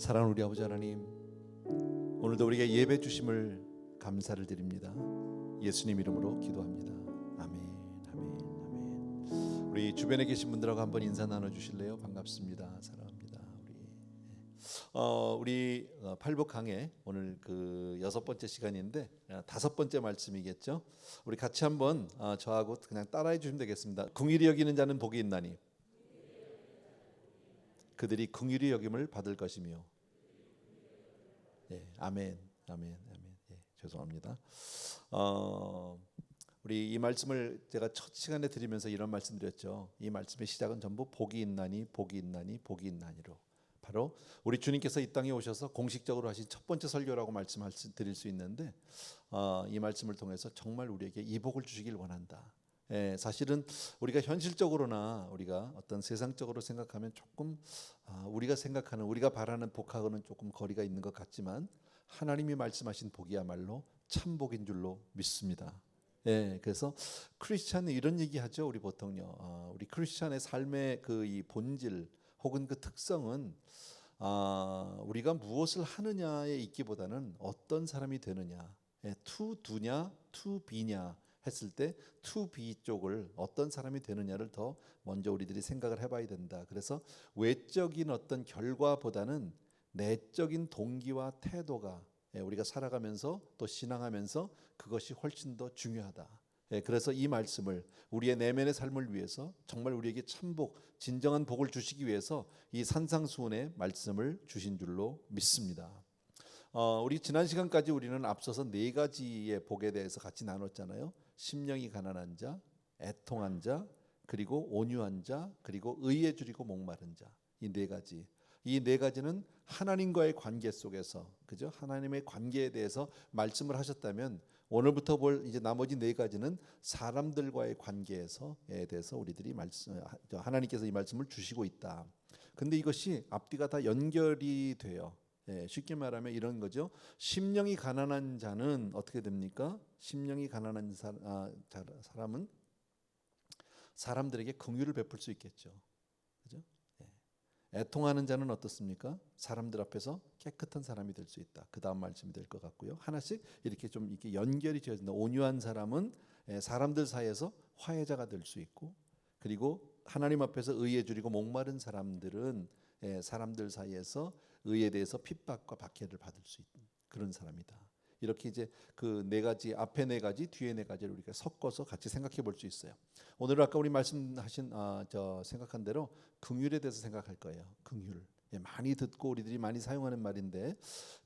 사랑하는 우리 아버지 하나님, 오늘도 우리에게 예배 주심을 감사를 드립니다. 예수님 이름으로 기도합니다. 아멘, 아멘, 아멘. 우리 주변에 계신 분들하고 한번 인사 나눠주실래요? 반갑습니다. 사랑합니다. 우리 팔복 강해 오늘 그 6번째 시간인데 5번째 말씀이겠죠. 우리 같이 한번 저하고 그냥 따라해 주시면 되겠습니다. 긍휼히 여기는 자는 복이 있나니 그들이 긍휼히 여김을 받을 것이며. 예, 아멘, 아멘, 아멘. 예, 죄송합니다. 우리 이 말씀을 제가 첫 시간에 드리면서 이런 말씀드렸죠. 이 말씀의 시작은 전부 복이 있나니, 복이 있나니, 복이 있나니로. 바로 우리 주님께서 이 땅에 오셔서 공식적으로 하신 첫 번째 설교라고 말씀드릴 수 있는데, 이 말씀을 통해서 정말 우리에게 이 복을 주시길 원한다. 예, 사실은 우리가 현실적으로나 우리가 어떤 세상적으로 생각하면 조금 우리가 생각하는, 우리가 바라는 복하고는 조금 거리가 있는 것 같지만 하나님이 말씀하신 복이야말로 참 복인 줄로 믿습니다. 예, 그래서 크리스찬은 이런 얘기하죠. 우리 보통요. 우리 크리스찬의 삶의 그 이 본질 혹은 그 특성은 우리가 무엇을 하느냐에 있기보다는 어떤 사람이 되느냐, to do냐, to be냐 했을 때 to be 쪽을 어떤 사람이 되느냐를 더 먼저 우리들이 생각을 해봐야 된다. 그래서 외적인 어떤 결과보다는 내적인 동기와 태도가 우리가 살아가면서 또 신앙하면서 그것이 훨씬 더 중요하다. 그래서 이 말씀을 우리의 내면의 삶을 위해서 정말 우리에게 참복, 진정한 복을 주시기 위해서 이 산상수훈의 말씀을 주신 줄로 믿습니다. 우리 지난 시간까지 우리는 앞서서 4가지의 복에 대해서 같이 나눴잖아요. 심령이 가난한 자, 애통한 자, 그리고 온유한 자, 그리고 의에 줄이고 목마른 자. 이 4가지. 이 4가지는 하나님과의 관계 속에서, 그죠? 하나님의 관계에 대해서 말씀을 하셨다면 오늘부터 볼 이제 나머지 4가지는 사람들과의 관계에서에 대해서 우리들이 하나님께서 이 말씀을 주시고 있다. 근데 이것이 앞뒤가 다 연결이 돼요. 예, 쉽게 말하면 이런 거죠. 심령이 가난한 자는 어떻게 됩니까? 심령이 가난한 사람은 사람들에게 긍휼을 베풀 수 있겠죠. 그죠? 예. 애통하는 자는 어떻습니까? 사람들 앞에서 깨끗한 사람이 될 수 있다. 그 다음 말씀이 될 것 같고요. 하나씩 이렇게 좀 이렇게 연결이 되어진다. 온유한 사람은 사람들 사이에서 화해자가 될 수 있고, 그리고 하나님 앞에서 의에 줄이고 목마른 사람들은 사람들 사이에서 의에 대해서 핍박과 박해를 받을 수 있는 그런 사람이다. 이렇게 이제 그 4가지, 앞에 4가지, 뒤에 4가지를 우리가 섞어서 같이 생각해 볼 수 있어요. 오늘 아까 우리 말씀하신 생각한 대로 긍휼에 대해서 생각할 거예요. 긍휼. 많이 듣고 우리들이 많이 사용하는 말인데,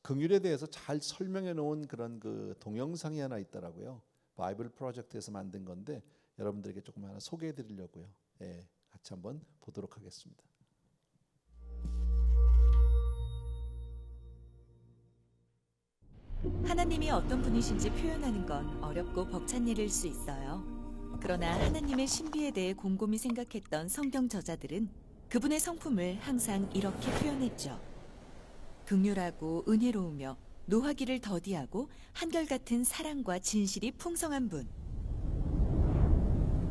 긍휼에 대해서 잘 설명해 놓은 그런 그 동영상이 하나 있더라고요. 바이블 프로젝트에서 만든 건데 여러분들에게 조금 하나 소개해 드리려고요. 같이 한번 보도록 하겠습니다. 하나님이 어떤 분이신지 표현하는 건 어렵고 벅찬 일일 수 있어요. 그러나 하나님의 신비에 대해 곰곰이 생각했던 성경 저자들은 그분의 성품을 항상 이렇게 표현했죠. 긍휼하고 은혜로우며 노하기를 더디하고 한결같은 사랑과 진실이 풍성한 분.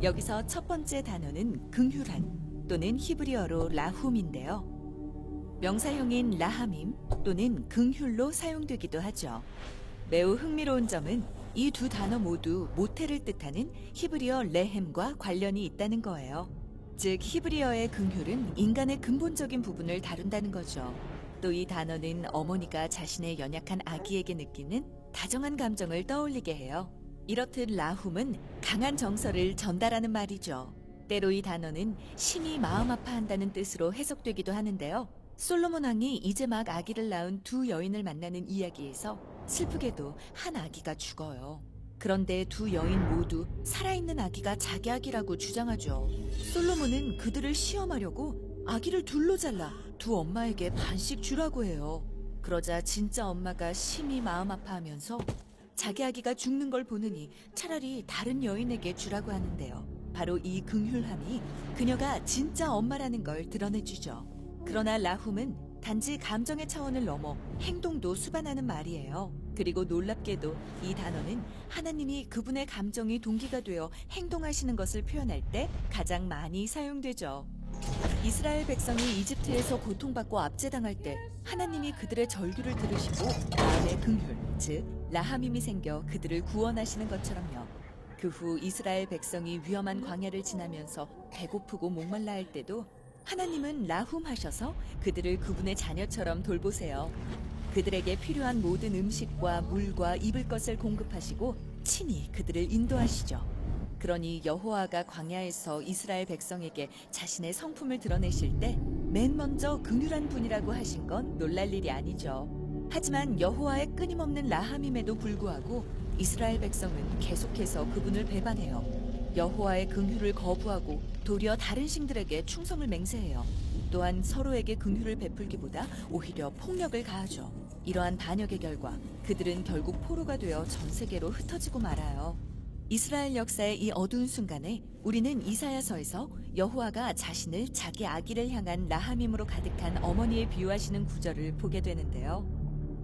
여기서 첫 번째 단어는 긍휼한 또는 히브리어로 라훔인데요. 명사형인 라하밈 또는 긍휼로 사용되기도 하죠. 매우 흥미로운 점은 이 두 단어 모두 모태를 뜻하는 히브리어 레헴과 관련이 있다는 거예요. 즉 히브리어의 긍휼은 인간의 근본적인 부분을 다룬다는 거죠. 또 이 단어는 어머니가 자신의 연약한 아기에게 느끼는 다정한 감정을 떠올리게 해요. 이렇듯 라훔은 강한 정서를 전달하는 말이죠. 때로 이 단어는 심히 마음 아파한다는 뜻으로 해석되기도 하는데요. 솔로몬 왕이 이제 막 아기를 낳은 2 여인을 만나는 이야기에서 슬프게도 한 아기가 죽어요. 그런데 2 여인 모두 살아있는 아기가 자기 아기라고 주장하죠. 솔로몬은 그들을 시험하려고 아기를 둘로 잘라 2 엄마에게 반씩 주라고 해요. 그러자 진짜 엄마가 심히 마음 아파하면서 자기 아기가 죽는 걸 보느니 차라리 다른 여인에게 주라고 하는데요. 바로 이 긍휼함이 그녀가 진짜 엄마라는 걸 드러내주죠. 그러나 라훔은 단지 감정의 차원을 넘어 행동도 수반하는 말이에요. 그리고 놀랍게도 이 단어는 하나님이 그분의 감정이 동기가 되어 행동하시는 것을 표현할 때 가장 많이 사용되죠. 이스라엘 백성이 이집트에서 고통받고 압제당할 때 하나님이 그들의 절규를 들으시고 마음의 긍휼, 즉 라하밈이 생겨 그들을 구원하시는 것처럼요. 그 후 이스라엘 백성이 위험한 광야를 지나면서 배고프고 목말라 할 때도 하나님은 라훔하셔서 그들을 그분의 자녀처럼 돌보세요. 그들에게 필요한 모든 음식과 물과 입을 것을 공급하시고 친히 그들을 인도하시죠. 그러니 여호와가 광야에서 이스라엘 백성에게 자신의 성품을 드러내실 때 맨 먼저 긍휼한 분이라고 하신 건 놀랄 일이 아니죠. 하지만 여호와의 끊임없는 라함임에도 불구하고 이스라엘 백성은 계속해서 그분을 배반해요. 여호와의 긍휼을 거부하고 도리어 다른 신들에게 충성을 맹세해요. 또한 서로에게 긍휼을 베풀기보다 오히려 폭력을 가하죠. 이러한 반역의 결과 그들은 결국 포로가 되어 전 세계로 흩어지고 말아요. 이스라엘 역사의 이 어두운 순간에 우리는 이사야서에서 여호와가 자신을 자기 아기를 향한 라함임으로 가득한 어머니에 비유하시는 구절을 보게 되는데요.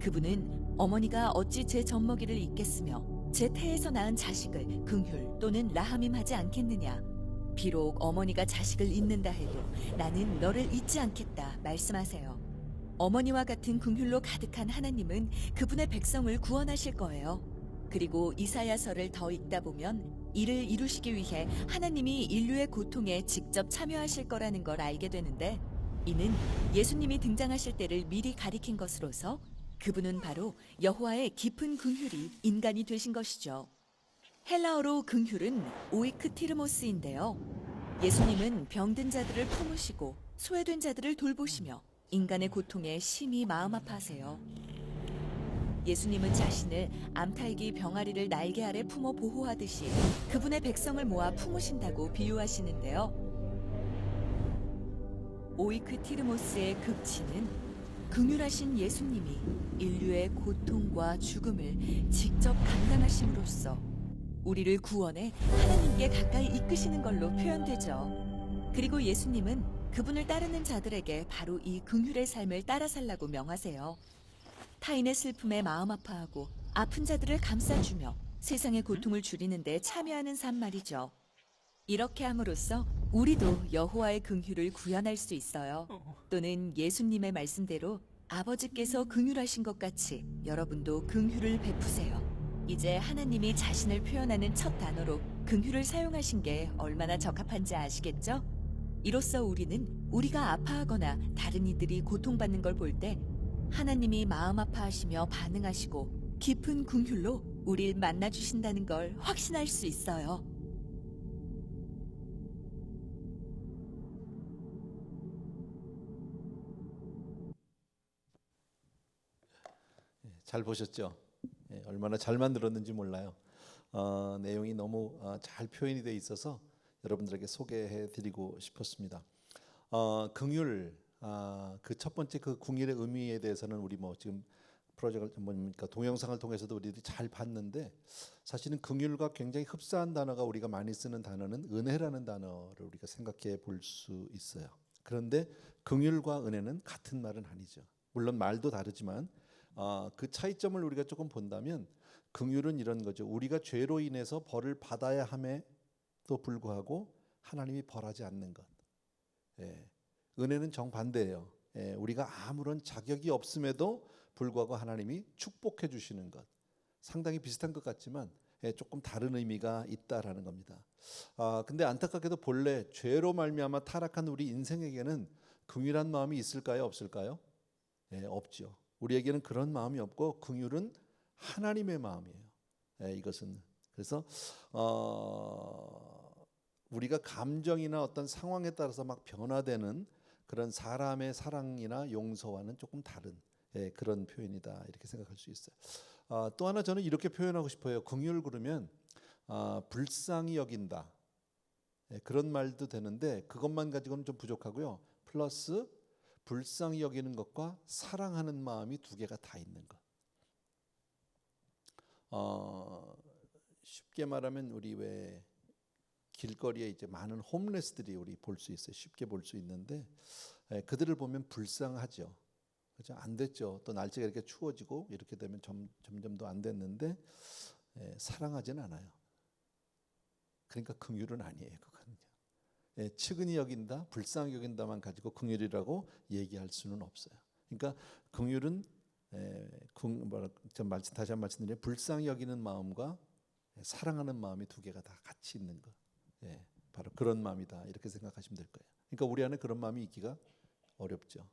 그분은 어머니가 어찌 제 젖먹이를 잊겠으며 제 태에서 낳은 자식을 긍휼 또는 라함임하지 않겠느냐. 비록 어머니가 자식을 잊는다 해도 나는 너를 잊지 않겠다 말씀하세요. 어머니와 같은 긍휼로 가득한 하나님은 그분의 백성을 구원하실 거예요. 그리고 이사야서를 더 읽다 보면 이를 이루시기 위해 하나님이 인류의 고통에 직접 참여하실 거라는 걸 알게 되는데, 이는 예수님이 등장하실 때를 미리 가리킨 것으로서 그분은 바로 여호와의 깊은 긍휼이 인간이 되신 것이죠. 헬라어로 긍휼은 오이크티르모스인데요. 예수님은 병든 자들을 품으시고 소외된 자들을 돌보시며 인간의 고통에 심히 마음 아파하세요. 예수님은 자신을 암탈기 병아리를 날개 아래 품어 보호하듯이 그분의 백성을 모아 품으신다고 비유하시는데요. 오이크티르모스의 극치는 긍휼하신 예수님이 인류의 고통과 죽음을 직접 감당하심으로써 우리를 구원해 하나님께 가까이 이끄시는 걸로 표현되죠. 그리고 예수님은 그분을 따르는 자들에게 바로 이 긍휼의 삶을 따라 살라고 명하세요. 타인의 슬픔에 마음 아파하고 아픈 자들을 감싸주며 세상의 고통을 줄이는 데 참여하는 삶 말이죠. 이렇게 함으로써 우리도 여호와의 긍휼을 구현할 수 있어요. 또는 예수님의 말씀대로 아버지께서 긍휼하신 것 같이 여러분도 긍휼을 베푸세요. 이제 하나님이 자신을 표현하는 첫 단어로 긍휼을 사용하신 게 얼마나 적합한지 아시겠죠? 이로써 우리는 우리가 아파하거나 다른 이들이 고통받는 걸 볼 때 하나님이 마음 아파하시며 반응하시고 깊은 긍휼로 우릴 만나주신다는 걸 확신할 수 있어요. 잘 보셨죠? 얼마나 잘 만들었는지 몰라요. 내용이 너무 잘 표현이 돼 있어서 여러분들에게 소개해드리고 싶었습니다. 긍휼, 그 첫 번째 그 긍휼의 의미에 대해서는 우리 뭐 지금 프로젝트 뭡니까 동영상을 통해서도 우리들이 잘 봤는데, 사실은 긍휼과 굉장히 흡사한 단어가 우리가 많이 쓰는 단어는 은혜라는 단어를 우리가 생각해 볼 수 있어요. 그런데 긍휼과 은혜는 같은 말은 아니죠. 물론 말도 다르지만 그 차이점을 우리가 조금 본다면, 긍휼은 이런 거죠. 우리가 죄로 인해서 벌을 받아야 함에도 불구하고 하나님이 벌하지 않는 것. 은혜는 정반대예요. 우리가 아무런 자격이 없음에도 불구하고 하나님이 축복해 주시는 것. 상당히 비슷한 것 같지만 조금 다른 의미가 있다라는 겁니다. 근데 안타깝게도 본래 죄로 말미암아 타락한 우리 인생에게는 긍휼한 마음이 있을까요, 없을까요? 없죠. 우리에게는 그런 마음이 없고 긍휼은 하나님의 마음이에요. 이것은 그래서 우리가 감정이나 어떤 상황에 따라서 막 변화되는 그런 사람의 사랑이나 용서와는 조금 다른 그런 표현이다, 이렇게 생각할 수 있어요. 또 하나 저는 이렇게 표현하고 싶어요. 긍휼 그러면 불쌍히 여긴다, 그런 말도 되는데 그것만 가지고는 좀 부족하고요. 플러스 불쌍히 여기는 것과 사랑하는 마음이 두 개가 다 있는 것. 쉽게 말하면 우리 왜 길거리에 이제 많은 홈레스들이 우리 볼 수 있어요. 쉽게 볼 수 있는데 그들을 보면 불쌍하죠. 그렇죠? 안 됐죠. 또 날씨가 이렇게 추워지고 이렇게 되면 점점 더 안 됐는데 사랑하지는 않아요. 그러니까 긍휼은 아니에요, 그거는요. 측은히 여긴다, 불쌍히 여긴다만 가지고 긍휼이라고 얘기할 수는 없어요. 그러니까 긍휼은 다시 한 번 말씀드리면 불쌍히 여기는 마음과 사랑하는 마음이 두 개가 다 같이 있는 것. 바로 그런 마음이다 이렇게 생각하시면 될 거예요. 그러니까 우리 안에 그런 마음이 있기가 어렵죠.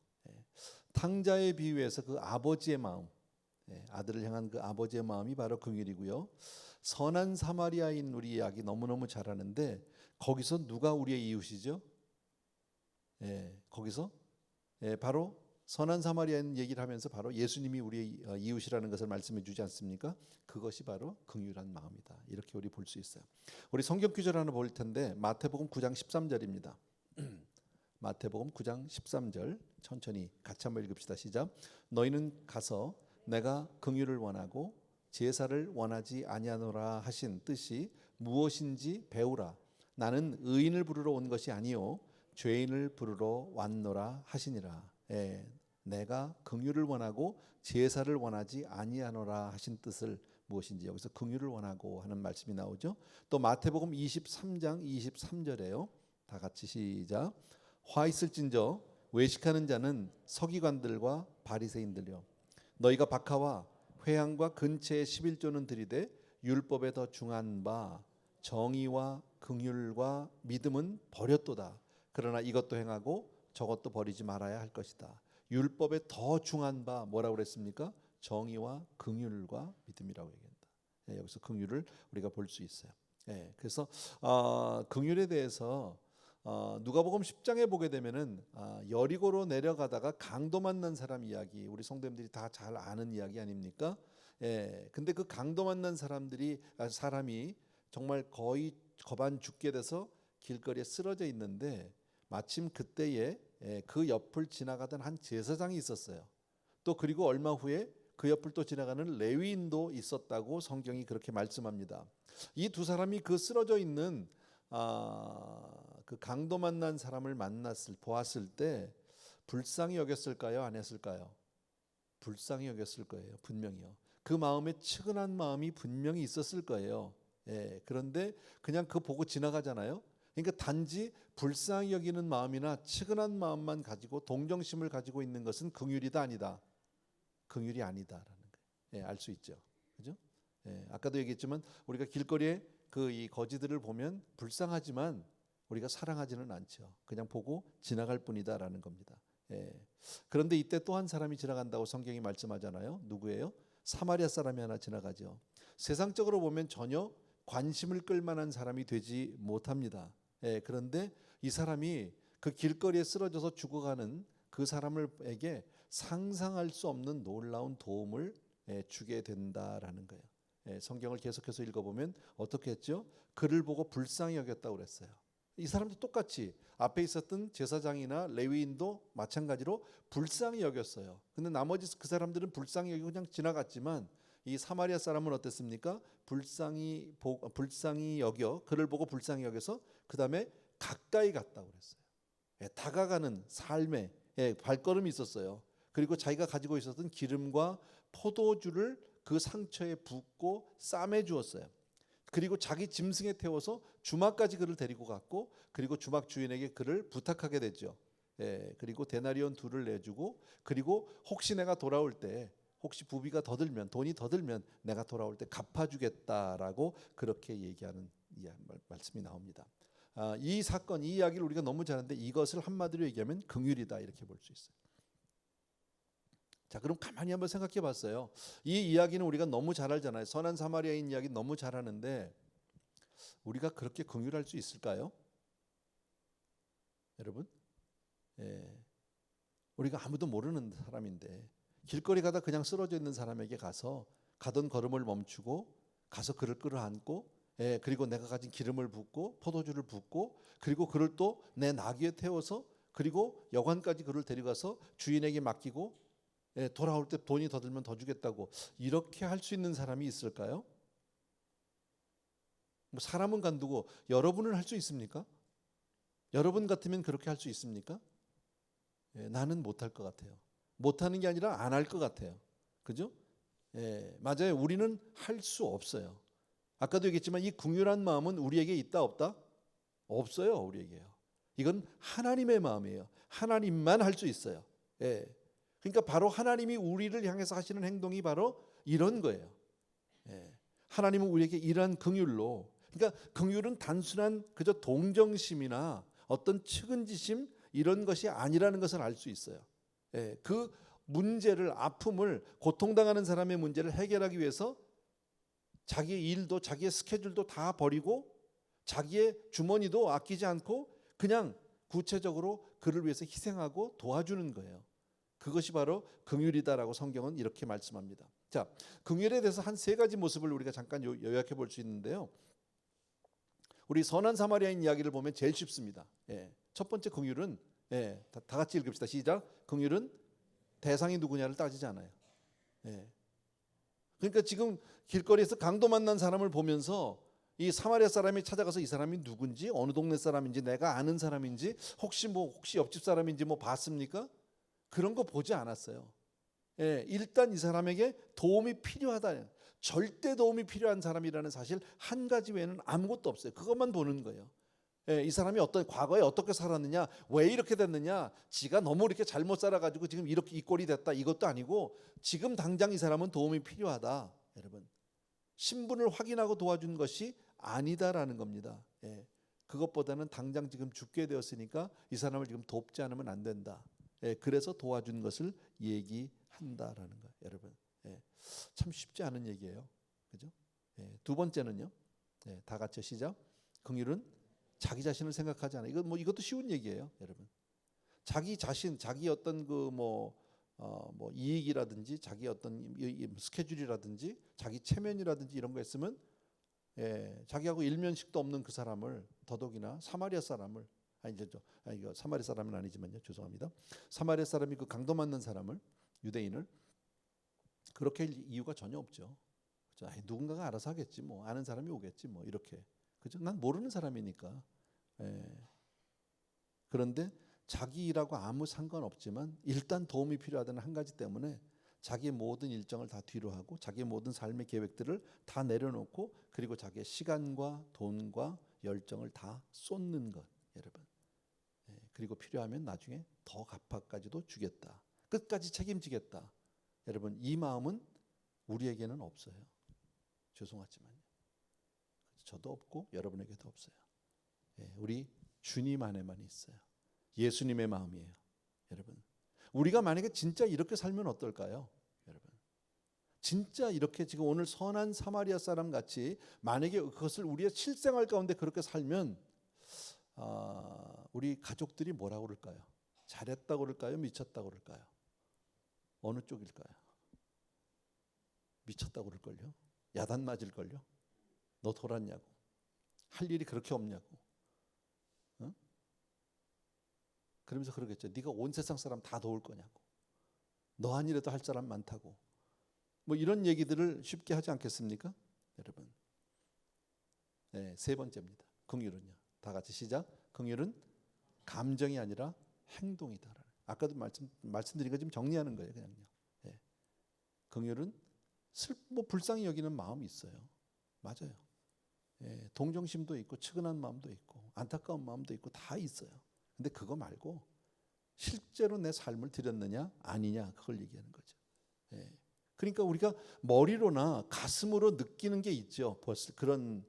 탕자의 비유에서 그 아버지의 마음, 아들을 향한 그 아버지의 마음이 바로 긍휼이고요. 선한 사마리아인 우리 이야기 너무너무 잘하는데 거기서 누가 우리의 이웃이죠? 거기서 바로 선한 사마리아인 얘기를 하면서 바로 예수님이 우리의 이웃이라는 것을 말씀해 주지 않습니까? 그것이 바로 긍휼한 마음이다. 이렇게 우리 볼 수 있어요. 우리 성경 구절 하나 볼 텐데 마태복음 9장 13절입니다. 마태복음 9장 13절 천천히 같이 한번 읽읍시다. 시작. 너희는 가서 내가 긍휼을 원하고 제사를 원하지 아니하노라 하신 뜻이 무엇인지 배우라. 나는 의인을 부르러 온 것이 아니요 죄인을 부르러 왔노라 하시니라. 내가 긍휼을 원하고 제사를 원하지 아니하노라 하신 뜻을 무엇인지 여기서 긍휼을 원하고 하는 말씀이 나오죠. 또 마태복음 23장 23절에요. 다 같이 시작. 화 있을진저 외식하는 자는 서기관들과 바리새인들이요 너희가 박하와 회향과 근체의 11조는 들이되 율법에 더 중한 바 정의와 긍휼과 믿음은 버렸도다. 그러나 이것도 행하고 저것도 버리지 말아야 할 것이다. 율법에 더 중한 바 뭐라고 그랬습니까? 정의와 긍휼과 믿음이라고 얘기한다. 여기서 긍휼을 우리가 볼 수 있어요. 그래서 긍휼에 대해서 누가복음 10장에 보게 되면은 여리고로 내려가다가 강도 만난 사람 이야기 우리 성도님들이 다 잘 아는 이야기 아닙니까? 근데 그 강도 만난 사람이 정말 거의 거반 죽게 돼서 길거리에 쓰러져 있는데 마침 그때에 그 옆을 지나가던 한 제사장이 있었어요. 또 그리고 얼마 후에 그 옆을 또 지나가는 레위인도 있었다고 성경이 그렇게 말씀합니다. 이 두 사람이 그 쓰러져 있는 그 강도 만난 사람을 보았을 때 불쌍히 여겼을까요? 안 했을까요? 불쌍히 여겼을 거예요. 분명히요. 그 마음에 측은한 마음이 분명히 있었을 거예요. 그런데 그냥 그 보고 지나가잖아요. 그러니까 단지 불쌍히 여기는 마음이나 측은한 마음만 가지고 동정심을 가지고 있는 것은 긍휼이다 아니다. 긍휼이 아니다라는 거예요. 알 수 있죠. 그죠? 아까도 얘기했지만 우리가 길거리에 이 거지들을 보면 불쌍하지만 우리가 사랑하지는 않죠. 그냥 보고 지나갈 뿐이다라는 겁니다. 그런데 이때 또 한 사람이 지나간다고 성경이 말씀하잖아요. 누구예요? 사마리아 사람이 하나 지나가죠. 세상적으로 보면 전혀 관심을 끌 만한 사람이 되지 못합니다. 그런데 이 사람이 그 길거리에 쓰러져서 죽어가는 그 사람에게 상상할 수 없는 놀라운 도움을 주게 된다라는 거예요. 성경을 계속해서 읽어보면 어떻게 했죠? 그를 보고 불쌍히 여겼다고 그랬어요. 이 사람도 똑같이 앞에 있었던 제사장이나 레위인도 마찬가지로 불쌍히 여겼어요. 근데 나머지 그 사람들은 불쌍히 여기고 그냥 지나갔지만 이 사마리아 사람은 어땠습니까? 불쌍히 여겨 그를 보고 불쌍히 여겨서 그 다음에 가까이 갔다고 그랬어요. 다가가는 삶에 발걸음이 있었어요. 그리고 자기가 가지고 있었던 기름과 포도주를 그 상처에 붓고 싸매 주었어요. 그리고 자기 짐승에 태워서 주막까지 그를 데리고 갔고 그리고 주막 주인에게 그를 부탁하게 됐죠. 그리고 데나리온 2를 내주고 그리고 혹시 내가 돌아올 때 혹시 부비가 더 들면 돈이 더 들면 내가 돌아올 때 갚아주겠다라고 그렇게 얘기하는 말씀이 나옵니다. 이 사건, 이 이야기를 우리가 너무 잘하는데 이것을 한마디로 얘기하면 긍휼이다 이렇게 볼 수 있어요. 자, 그럼 가만히 한번 생각해 봤어요. 이 이야기는 우리가 너무 잘 알잖아요. 선한 사마리아인 이야기 너무 잘 하는데 우리가 그렇게 긍휼할 수 있을까요? 여러분? 우리가 아무도 모르는 사람인데 길거리 가다 그냥 쓰러져 있는 사람에게 가서 가던 걸음을 멈추고 가서 그를 끌어안고 그리고 내가 가진 기름을 붓고 포도주를 붓고 그리고 그를 또 내 나귀에 태워서 그리고 여관까지 그를 데려가서 주인에게 맡기고 돌아올 때 돈이 더 들면 더 주겠다고 이렇게 할 수 있는 사람이 있을까요? 뭐 사람은 간두고 여러분은 할 수 있습니까? 여러분 같으면 그렇게 할 수 있습니까? 나는 못할 것 같아요. 못하는 게 아니라 안 할 것 같아요. 그죠? 맞아요. 우리는 할 수 없어요. 아까도 얘기했지만 이 긍휼한 마음은 우리에게 있다 없다? 없어요. 우리에게요. 이건 하나님의 마음이에요. 하나님만 할 수 있어요. 예. 그러니까 바로 하나님이 우리를 향해서 하시는 행동이 바로 이런 거예요. 예. 하나님은 우리에게 이러한 긍휼로, 그러니까 긍휼은 단순한 그저 동정심이나 어떤 측은지심 이런 것이 아니라는 것을 알 수 있어요. 예. 그 문제를, 아픔을, 고통당하는 사람의 문제를 해결하기 위해서 자기의 일도 자기의 스케줄도 다 버리고 자기의 주머니도 아끼지 않고 그냥 구체적으로 그를 위해서 희생하고 도와주는 거예요. 그것이 바로 긍휼이다라고 성경은 이렇게 말씀합니다. 자, 긍휼에 대해서 한 세 가지 모습을 우리가 잠깐 요약해 볼 수 있는데요. 우리 선한 사마리아인 이야기를 보면 제일 쉽습니다. 예. 첫 번째 긍휼은 다 같이 읽읍시다. 시작. 긍휼은 대상이 누구냐를 따지지 않아요. 예. 그러니까 지금 길거리에서 강도 만난 사람을 보면서 이 사마리아 사람이 찾아가서 이 사람이 누군지, 어느 동네 사람인지, 내가 아는 사람인지, 혹시 옆집 사람인지 뭐 봤습니까? 그런 거 보지 않았어요. 예, 일단 이 사람에게 도움이 필요하다. 절대 도움이 필요한 사람이라는 사실 한 가지 외에는 아무것도 없어요. 그것만 보는 거예요. 예, 이 사람이 과거에 어떻게 살았느냐, 왜 이렇게 됐느냐, 지가 너무 이렇게 잘못 살아가지고 지금 이렇게 이 꼴이 됐다, 이것도 아니고 지금 당장 이 사람은 도움이 필요하다. 여러분, 신분을 확인하고 도와준 것이 아니다라는 겁니다. 예, 그것보다는 당장 지금 죽게 되었으니까 이 사람을 지금 돕지 않으면 안 된다. 예, 그래서 도와준 것을 얘기한다라는 거예요, 여러분. 예, 참 쉽지 않은 얘기예요, 그죠? 예, 두 번째는요, 다 같이 시작. 긍휼은 자기 자신을 생각하지 않아. 이것도 쉬운 얘기예요, 여러분. 자기 자신, 자기 어떤 뭐 이익이라든지 자기 어떤 스케줄이라든지 자기 체면이라든지 이런 거 있으면 자기하고 일면식도 없는 그 사람을, 더더욱이나 사마리아 사람을, 이거 사마리아 사람은 아니지만요, 죄송합니다. 사마리아 사람이 그 강도 맞는 사람을, 유대인을 그렇게 할 이유가 전혀 없죠. 누군가가 알아서 하겠지, 뭐 아는 사람이 오겠지, 뭐 이렇게. 그죠? 난 모르는 사람이니까. 그런데 자기 일하고 아무 상관없지만 일단 도움이 필요하다는 한 가지 때문에 자기의 모든 일정을 다 뒤로 하고 자기의 모든 삶의 계획들을 다 내려놓고 그리고 자기의 시간과 돈과 열정을 다 쏟는 것, 여러분. 그리고 필요하면 나중에 더 갚아까지도 주겠다. 끝까지 책임지겠다. 여러분, 이 마음은 우리에게는 없어요. 죄송하지만요. 저도 없고 여러분에게도 없어요. 우리 주님 안에만 있어요. 예수님의 마음이에요, 여러분. 우리가 만약에 진짜 이렇게 살면 어떨까요, 여러분? 진짜 이렇게 지금 오늘 선한 사마리아 사람 같이 만약에 그것을 우리의 실생활 가운데 그렇게 살면 우리 가족들이 뭐라고 그럴까요? 잘했다고 그럴까요? 미쳤다고 그럴까요? 어느 쪽일까요? 미쳤다고 그럴걸요? 야단 맞을걸요? 너 돌았냐고, 할 일이 그렇게 없냐고, 응? 그러면서 그러겠죠. 네가 온 세상 사람 다 도울 거냐고, 너 아니라도 할 사람 많다고, 뭐 이런 얘기들을 쉽게 하지 않겠습니까, 여러분? 세 번째입니다. 긍휼은요, 다 같이 시작. 긍휼은 감정이 아니라 행동이다. 아까도 말씀드린 거 지금 정리하는 거예요, 그냥요. 긍휼은 불쌍히 여기는 마음이 있어요. 맞아요. 동정심도 있고 측은한 마음도 있고 안타까운 마음도 있고 다 있어요. 근데 그거 말고 실제로 내 삶을 드렸느냐 아니냐, 그걸 얘기하는 거죠. 그러니까 우리가 머리로나 가슴으로 느끼는 게 있죠. 벌써 그런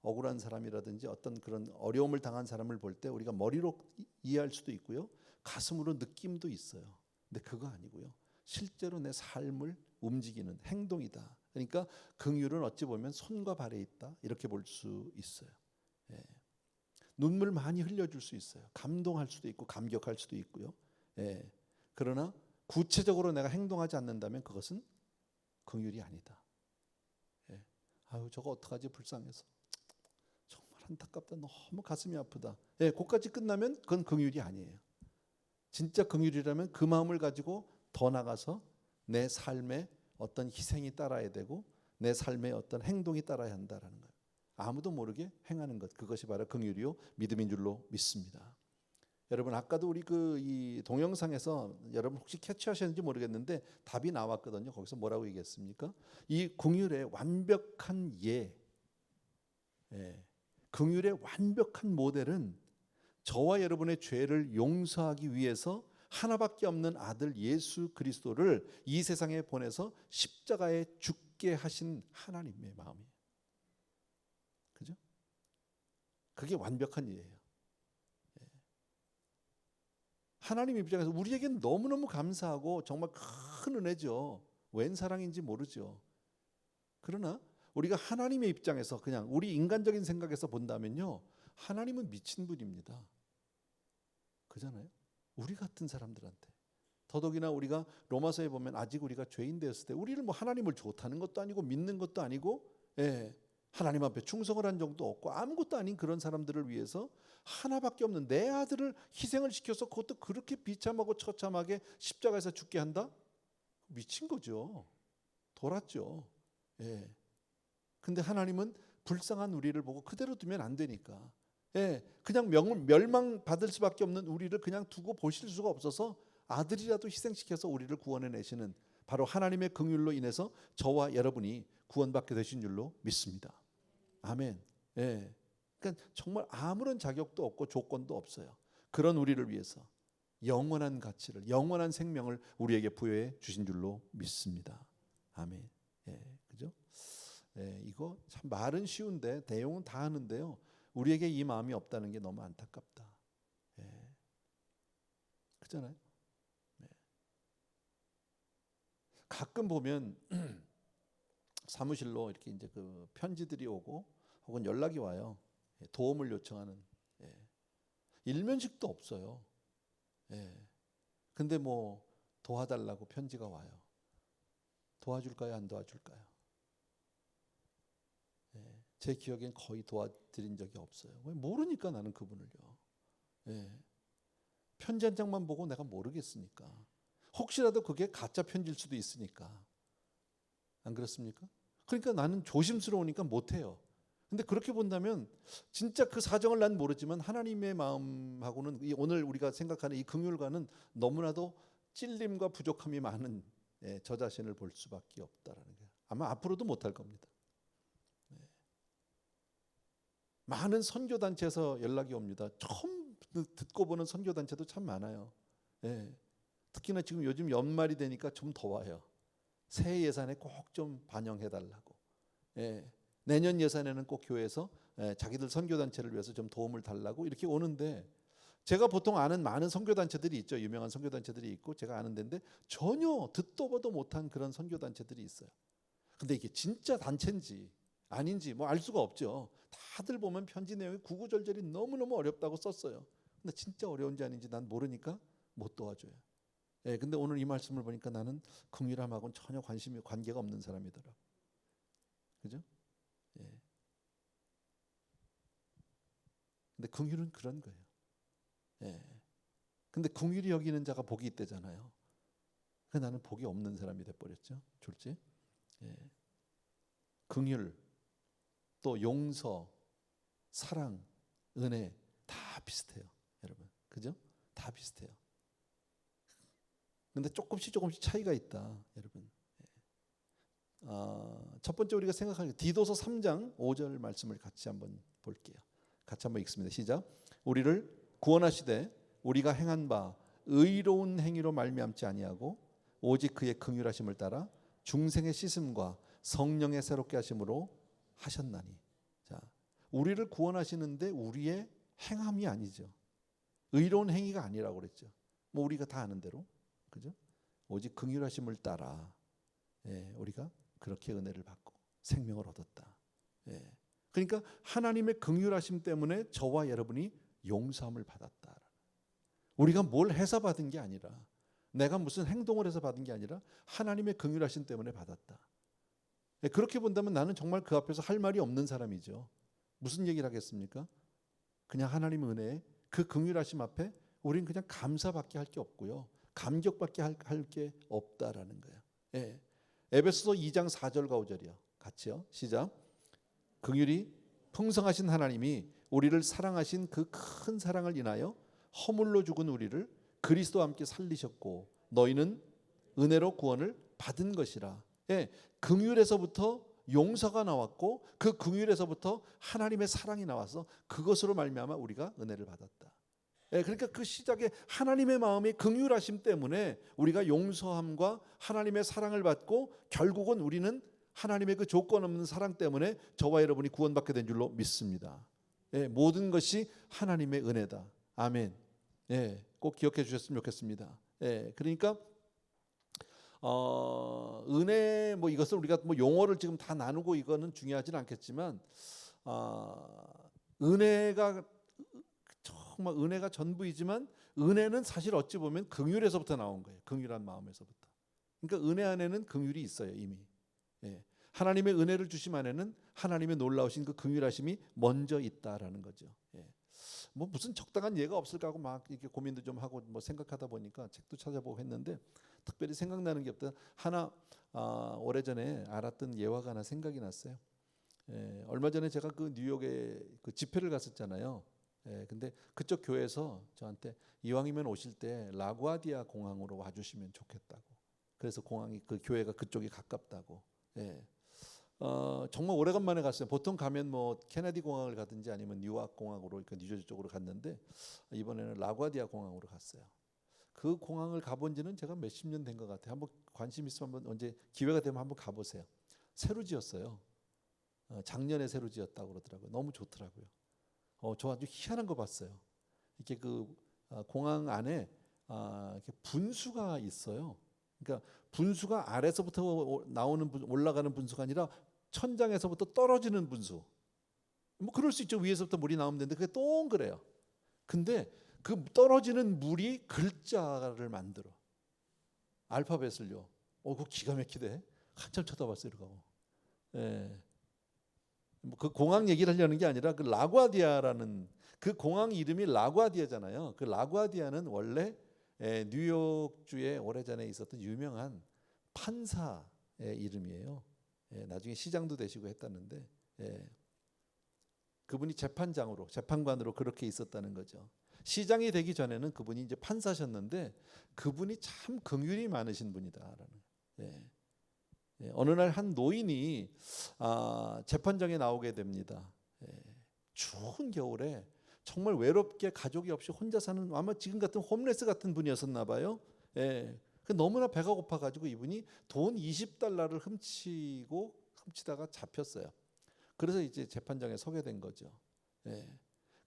억울한 사람이라든지 어떤 그런 어려움을 당한 사람을 볼 때 우리가 머리로 이해할 수도 있고요, 가슴으로 느낌도 있어요. 근데 그거 아니고요, 실제로 내 삶을 움직이는 행동이다. 그러니까 긍휼은 어찌 보면 손과 발에 있다, 이렇게 볼 수 있어요. 눈물 많이 흘려줄 수 있어요. 감동할 수도 있고 감격할 수도 있고요. 그러나 구체적으로 내가 행동하지 않는다면 그것은 긍휼이 아니다. 아유, 저거 어떡하지, 불쌍해서 정말 안타깝다, 너무 가슴이 아프다. 그것까지 끝나면 그건 긍휼이 아니에요. 진짜 긍휼이라면 그 마음을 가지고 더 나가서 내 삶에 어떤 희생이 따라야 되고 내 삶의 어떤 행동이 따라야 한다라는 거예요. 아무도 모르게 행하는 것, 그것이 바로 긍휼이요 믿음인 줄로 믿습니다. 여러분, 아까도 우리 이 동영상에서 여러분 혹시 캐치하셨는지 모르겠는데 답이 나왔거든요. 거기서 뭐라고 얘기했습니까? 이 긍휼의 완벽한 긍휼의 완벽한 모델은 저와 여러분의 죄를 용서하기 위해서 하나밖에 없는 아들 예수 그리스도를 이 세상에 보내서 십자가에 죽게 하신 하나님의 마음이에요. 그죠? 그게 완벽한 일이에요. 하나님 입장에서 우리에겐 너무너무 감사하고 정말 큰 은혜죠. 웬 사랑인지 모르죠. 그러나 우리가 하나님의 입장에서 그냥 우리 인간적인 생각에서 본다면요, 하나님은 미친 분입니다. 그잖아요. 우리 같은 사람들한테. 더더기나 우리가 로마서에 보면 아직 우리가 죄인 되었을 때 우리를 뭐 하나님을 좋다는 것도 아니고 믿는 것도 아니고, 하나님 앞에 충성을 한 적도 없고 아무것도 아닌 그런 사람들을 위해서 하나밖에 없는 내 아들을 희생을 시켜서 그것도 그렇게 비참하고 처참하게 십자가에서 죽게 한다? 미친 거죠. 돌았죠. 근데 하나님은 불쌍한 우리를 보고 그대로 두면 안 되니까, 그냥 멸망받을 수밖에 없는 우리를 그냥 두고 보실 수가 없어서 아들이라도 희생시켜서 우리를 구원해 내시는 바로 하나님의 긍휼로 인해서 저와 여러분이 구원받게 되신 줄로 믿습니다. 아멘. 그러니까 정말 아무런 자격도 없고 조건도 없어요. 그런 우리를 위해서 영원한 가치를, 영원한 생명을 우리에게 부여해 주신 줄로 믿습니다. 아멘. 그죠? 이거 참 말은 쉬운데 내용은 다 하는데요, 우리에게 이 마음이 없다는 게 너무 안타깝다. 그렇잖아요. 가끔 보면 사무실로 이렇게 이제 그 편지들이 오고 혹은 연락이 와요. 도움을 요청하는. 일면식도 없어요. 근데 뭐 도와달라고 편지가 와요. 도와줄까요? 안 도와줄까요? 제 기억엔 거의 도와드린 적이 없어요. 왜? 모르니까 나는 그분을요. 편지 한 장만 보고 내가 모르겠으니까. 혹시라도 그게 가짜 편지일 수도 있으니까. 안 그렇습니까? 그러니까 나는 조심스러우니까 못해요. 근데 그렇게 본다면 진짜 그 사정을 난 모르지만 하나님의 마음하고는 오늘 우리가 생각하는 이 긍휼과는 너무나도 찔림과 부족함이 많은 저 자신을 볼 수밖에 없다라는 거예요. 아마 앞으로도 못할 겁니다. 많은 선교단체에서 연락이 옵니다. 처음 듣고 보는 선교단체도 참 많아요. 특히나 지금 요즘 연말이 되니까 좀 더 와요. 새해 예산에 꼭 좀 반영해달라고. 내년 예산에는 꼭 교회에서 자기들 선교단체를 위해서 좀 도움을 달라고 이렇게 오는데, 제가 보통 아는 많은 선교단체들이 있죠. 유명한 선교단체들이 있고 제가 아는 데인데 전혀 듣도 보도 못한 그런 선교단체들이 있어요. 근데 이게 진짜 단체인지 아닌지 뭐 알 수가 없죠. 다들 보면 편지 내용이 구구절절이 너무너무 어렵다고 썼어요. 근데 진짜 어려운지 아닌지 난 모르니까 못 도와줘요. 근데 오늘 이 말씀을 보니까 나는 긍휼함하고는 전혀 관계가 없는 사람이더라고. 그죠? 근데 긍휼은 그런 거예요. 근데 긍휼히 여기는 자가 복이 있대잖아요. 그래서 나는 복이 없는 사람이 돼버렸죠. 졸지? 긍휼, 또 용서, 사랑, 은혜 다 비슷해요, 여러분. 그죠? 다 비슷해요. 근데 조금씩 차이가 있다, 여러분. 첫 번째 우리가 생각하는 디도서 3장 5절 말씀을 같이 한번 볼게요. 같이 한번 읽습니다. 시작. 우리를 구원하시되 우리가 행한 바 의로운 행위로 말미암지 아니하고 오직 그의 긍휼하심을 따라 중생의 씻음과 성령의 새롭게 하심으로 하셨나니. 자, 우리를 구원하시는데 우리의 행함이 아니죠. 의로운 행위가 아니라고 그랬죠. 뭐 우리가 다 아는 대로. 그죠? 오직 긍휼하심을 따라 우리가 그렇게 은혜를 받고 생명을 얻었다. 그러니까 하나님의 긍휼하심 때문에 저와 여러분이 용서함을 받았다. 우리가 뭘 해서 받은 게 아니라, 내가 무슨 행동을 해서 받은 게 아니라 하나님의 긍휼하심 때문에 받았다. 그렇게 본다면 나는 정말 그 앞에서 할 말이 없는 사람이죠. 무슨 얘기를 하겠습니까? 그냥 하나님의 은혜에 그 긍휼하심 앞에 우리는 그냥 감사밖에 할 게 없고요, 감격밖에 할 게 없다라는 거예요. 에베소서 2장 4절과 5절이요. 같이요. 시작. 긍휼이 풍성하신 하나님이 우리를 사랑하신 그 큰 사랑을 인하여 허물로 죽은 우리를 그리스도와 함께 살리셨고 너희는 은혜로 구원을 받은 것이라. 긍휼에서부터 용서가 나왔고 그 긍휼에서부터 하나님의 사랑이 나와서 그것으로 말미암아 우리가 은혜를 받았다. 그러니까 그 시작에 하나님의 마음의 긍휼하심 때문에 우리가 용서함과 하나님의 사랑을 받고 결국은 우리는 하나님의 그 조건 없는 사랑 때문에 저와 여러분이 구원받게 된 줄로 믿습니다. 모든 것이 하나님의 은혜다. 아멘. 꼭 기억해 주셨으면 좋겠습니다. 그러니까 은혜 뭐 이것을 우리가 뭐 용어를 지금 다 나누고 이거는 중요하진 않겠지만 은혜가 정말 은혜가 전부이지만 은혜는 사실 어찌 보면 긍휼에서부터 나온 거예요. 긍휼한 마음에서부터. 그러니까 은혜 안에는 긍휼이 있어요 이미. 하나님의 은혜를 주심 안에는 하나님의 놀라우신 그 긍휼하심이 먼저 있다라는 거죠. 뭐 무슨 적당한 예가 없을까 하고 막 이렇게 고민도 좀 하고 뭐 생각하다 보니까 책도 찾아보고 했는데 특별히 생각나는 게 없다. 하나 오래전에 알았던 예화가 하나 생각이 났어요. 얼마 전에 제가 그 뉴욕에 그 집회를 갔었잖아요. 근데 그쪽 교회에서 저한테 이왕이면 오실 때 라구아디아 공항으로 와주시면 좋겠다고. 그래서 공항이 그 교회가 그쪽이 가깝다고. 정말 오래간만에 갔어요. 보통 가면 뭐 케네디 공항을 가든지 아니면 뉴욕 공항으로 그러니까 뉴저지 쪽으로 갔는데 이번에는 라구아디아 공항으로 갔어요. 그 공항을 가본 지는 제가 몇십 년 된 것 같아요. 한번 관심 있으면 한번 언제 기회가 되면 한번 가보세요. 새로 지었어요. 작년에 새로 지었다고 그러더라고요. 너무 좋더라고요. 저 아주 희한한 거 봤어요. 이렇게 그 공항 안에 이렇게 분수가 있어요. 그러니까 분수가 아래서부터 나오는 올라가는 분수가 아니라 천장에서부터 떨어지는 분수. 뭐 그럴 수 있죠. 위에서부터 물이 나오면 되는데 그게 동그래요. 근데 그 떨어지는 물이 글자를 만들어. 알파벳을요. 그거 기가 막히대. 한참 쳐다봤어요. 이러고. 뭐 그 공항 얘기를 하려는 게 아니라 그 라구아디아라는 그 공항 이름이 라구아디아잖아요. 그 라구아디아는 원래 뉴욕주에 오래전에 있었던 유명한 판사의 이름이에요. 나중에 시장도 되시고 했다는데 그분이 재판관으로 그렇게 있었다는 거죠. 시장이 되기 전에는 그분이 이제 판사셨는데 그분이 참 긍휼이 많으신 분이다라는. 어느 날 한 노인이 재판장에 나오게 됩니다. 추운 겨울에 정말 외롭게 가족이 없이 혼자 사는 아마 지금 같은 홈레스 같은 분이었었나 봐요. 너무나 배가 고파가지고 이분이 돈 20달러를 훔치다가 잡혔어요. 그래서 이제 재판장에 서게 된 거죠.